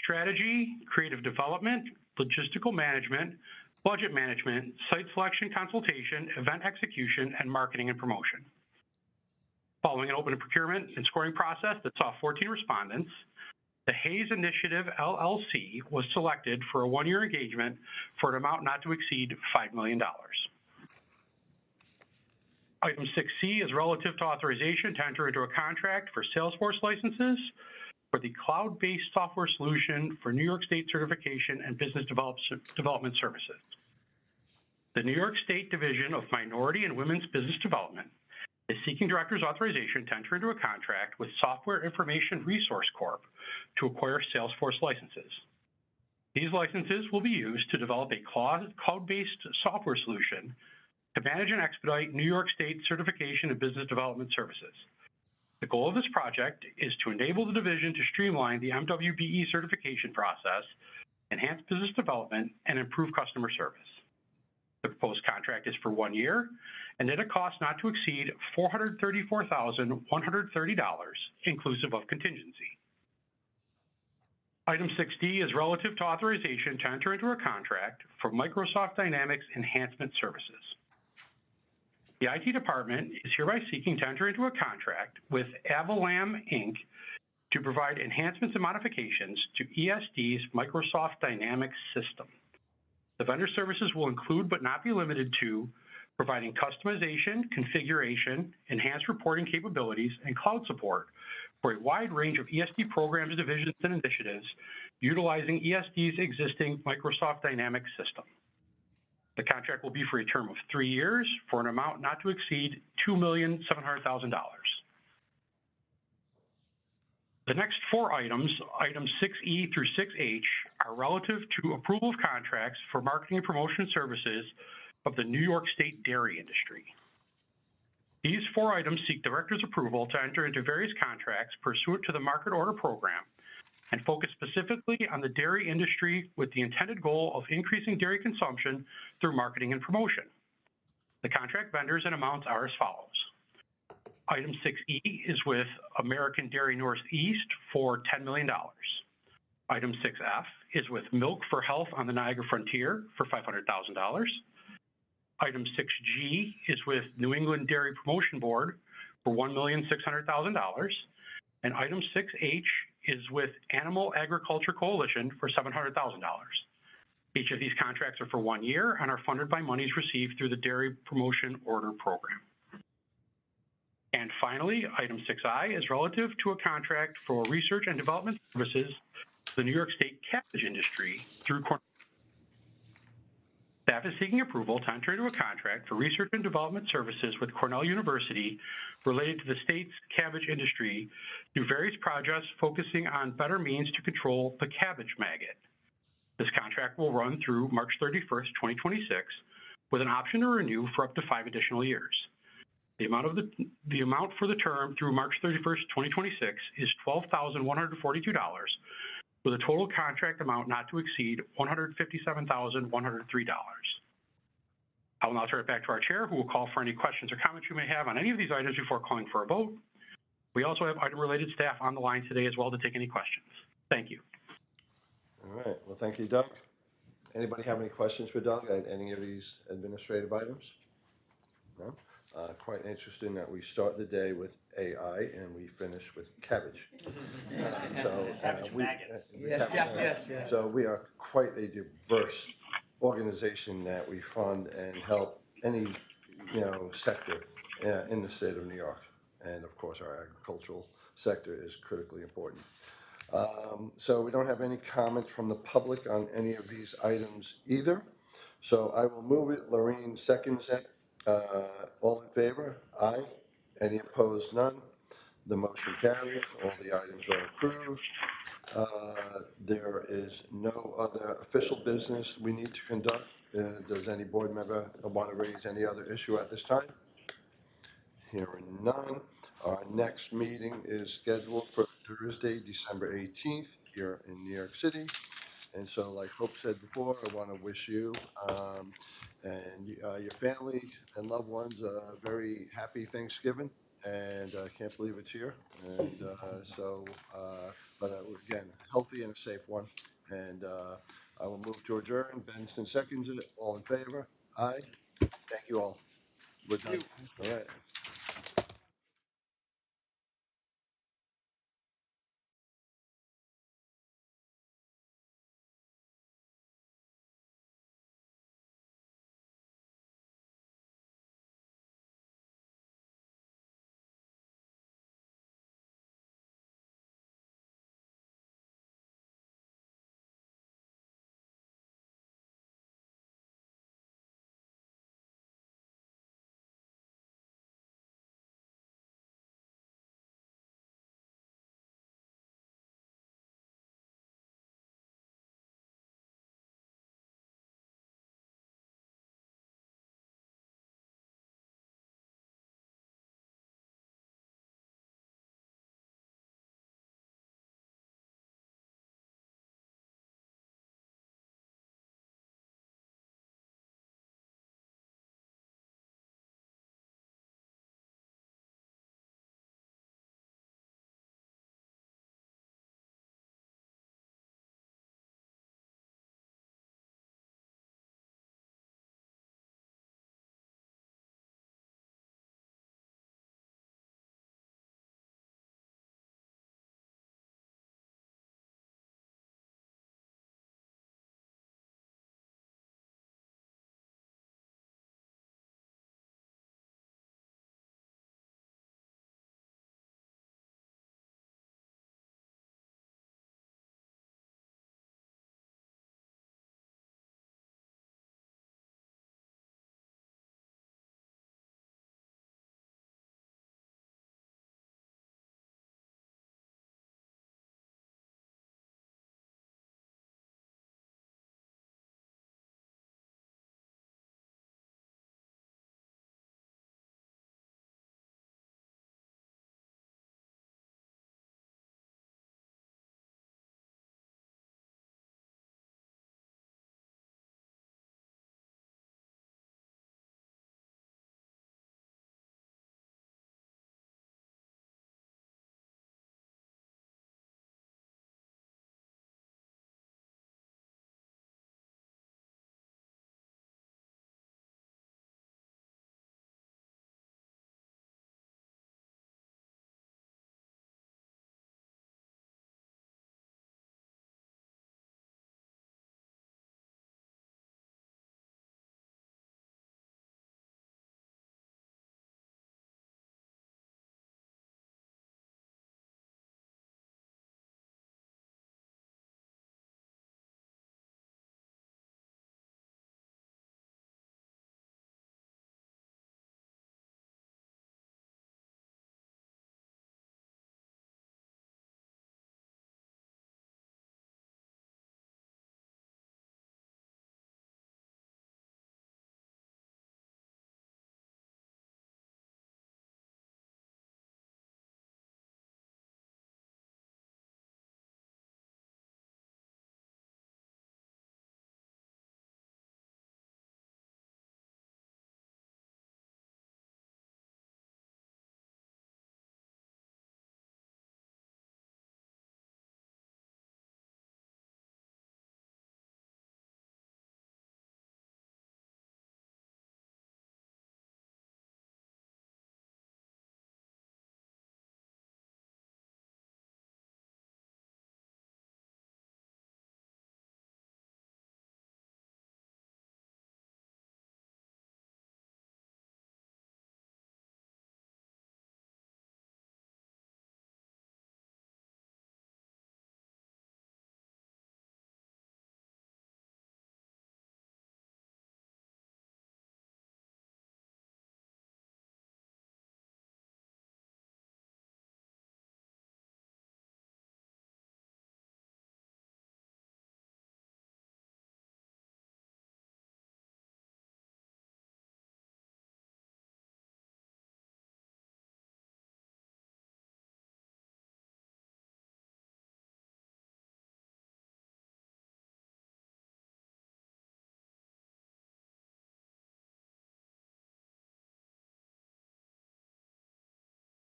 strategy, creative development, logistical management, budget management, site selection consultation, event execution, and marketing and promotion. Following an open procurement and scoring process that saw 14 respondents, the Hayes Initiative LLC was selected for a 1-year engagement for an amount not to exceed $5 million. Item 6C is relative to authorization to enter into a contract for Salesforce licenses for the cloud-based software solution for New York State certification and business development services. The New York State Division of Minority and Women's Business Development is seeking director's authorization to enter into a contract with Software Information Resource Corp to acquire Salesforce licenses. These licenses will be used to develop a cloud-based software solution to manage and expedite New York State certification and business development services. The goal of this project is to enable the division to streamline the MWBE certification process, enhance business development, and improve customer service. The proposed contract is for 1 year and at a cost not to exceed $434,130, inclusive of contingency. Item 6D is relative to authorization to enter into a contract for Microsoft Dynamics enhancement services. The IT department is hereby seeking to enter into a contract with Avalam, Inc. to provide enhancements and modifications to ESD's Microsoft Dynamics system. The vendor services will include but not be limited to providing customization, configuration, enhanced reporting capabilities, and cloud support for a wide range of ESD programs, divisions, and initiatives utilizing ESD's existing Microsoft Dynamics system. The contract will be for a term of 3 years for an amount not to exceed $2,700,000. The next 4 items, items 6E through 6H, are relative to approval of contracts for marketing and promotion services of the New York State dairy industry. These 4 items seek directors' approval to enter into various contracts pursuant to the market order program and focus specifically on the dairy industry with the intended goal of increasing dairy consumption through marketing and promotion. The contract vendors and amounts are as follows. Item 6E is with American Dairy Northeast for $10 million. Item 6F is with Milk for Health on the Niagara Frontier for $500,000. Item 6G is with New England Dairy Promotion Board for $1,600,000. And item 6H is with Animal Agriculture Coalition for $700,000. Each of these contracts are for 1 year and are funded by monies received through the Dairy Promotion Order Program. And finally, item 6I is relative to a contract for research and development services to the New York State cabbage industry through Cornell. Staff is seeking approval to enter into a contract for research and development services with Cornell University related to the state's cabbage industry through various projects focusing on better means to control the cabbage maggot. This contract will run through March 31st, 2026, with an option to renew for up to 5 additional years. The amount for the term through March 31st, 2026 is $12,142, with a total contract amount not to exceed $157,103. I will now turn it back to our chair, who will call for any questions or comments you may have on any of these items before calling for a vote. We also have item-related staff on the line today as well to take any questions. Thank you. All right, well, thank you, Doug. Anybody have any questions for Doug on any of these administrative items? No? Quite interesting that we start the day with AI and we finish with cabbage. Cabbage maggots. So we are quite a diverse organization that we fund and help any sector in the state of New York. And of course, our agricultural sector is critically important. So we don't have any comments from the public on any of these items either. So I will move it. Lorraine seconds it. All in favor? Aye. Any opposed? None. The motion carries. All the items are approved. There is no other official business we need to conduct. Does any board member want to raise any other issue at this time? Hearing none. Our next meeting is scheduled for Thursday, December 18th here in New York City. And so, like Hope said before, I want to wish you and your family and loved ones a very happy Thanksgiving. And I can't believe it's here. And but again, healthy and a safe one. And I will move to adjourn. Benson seconds it. All in favor? Aye. Thank you all. We're done. All right.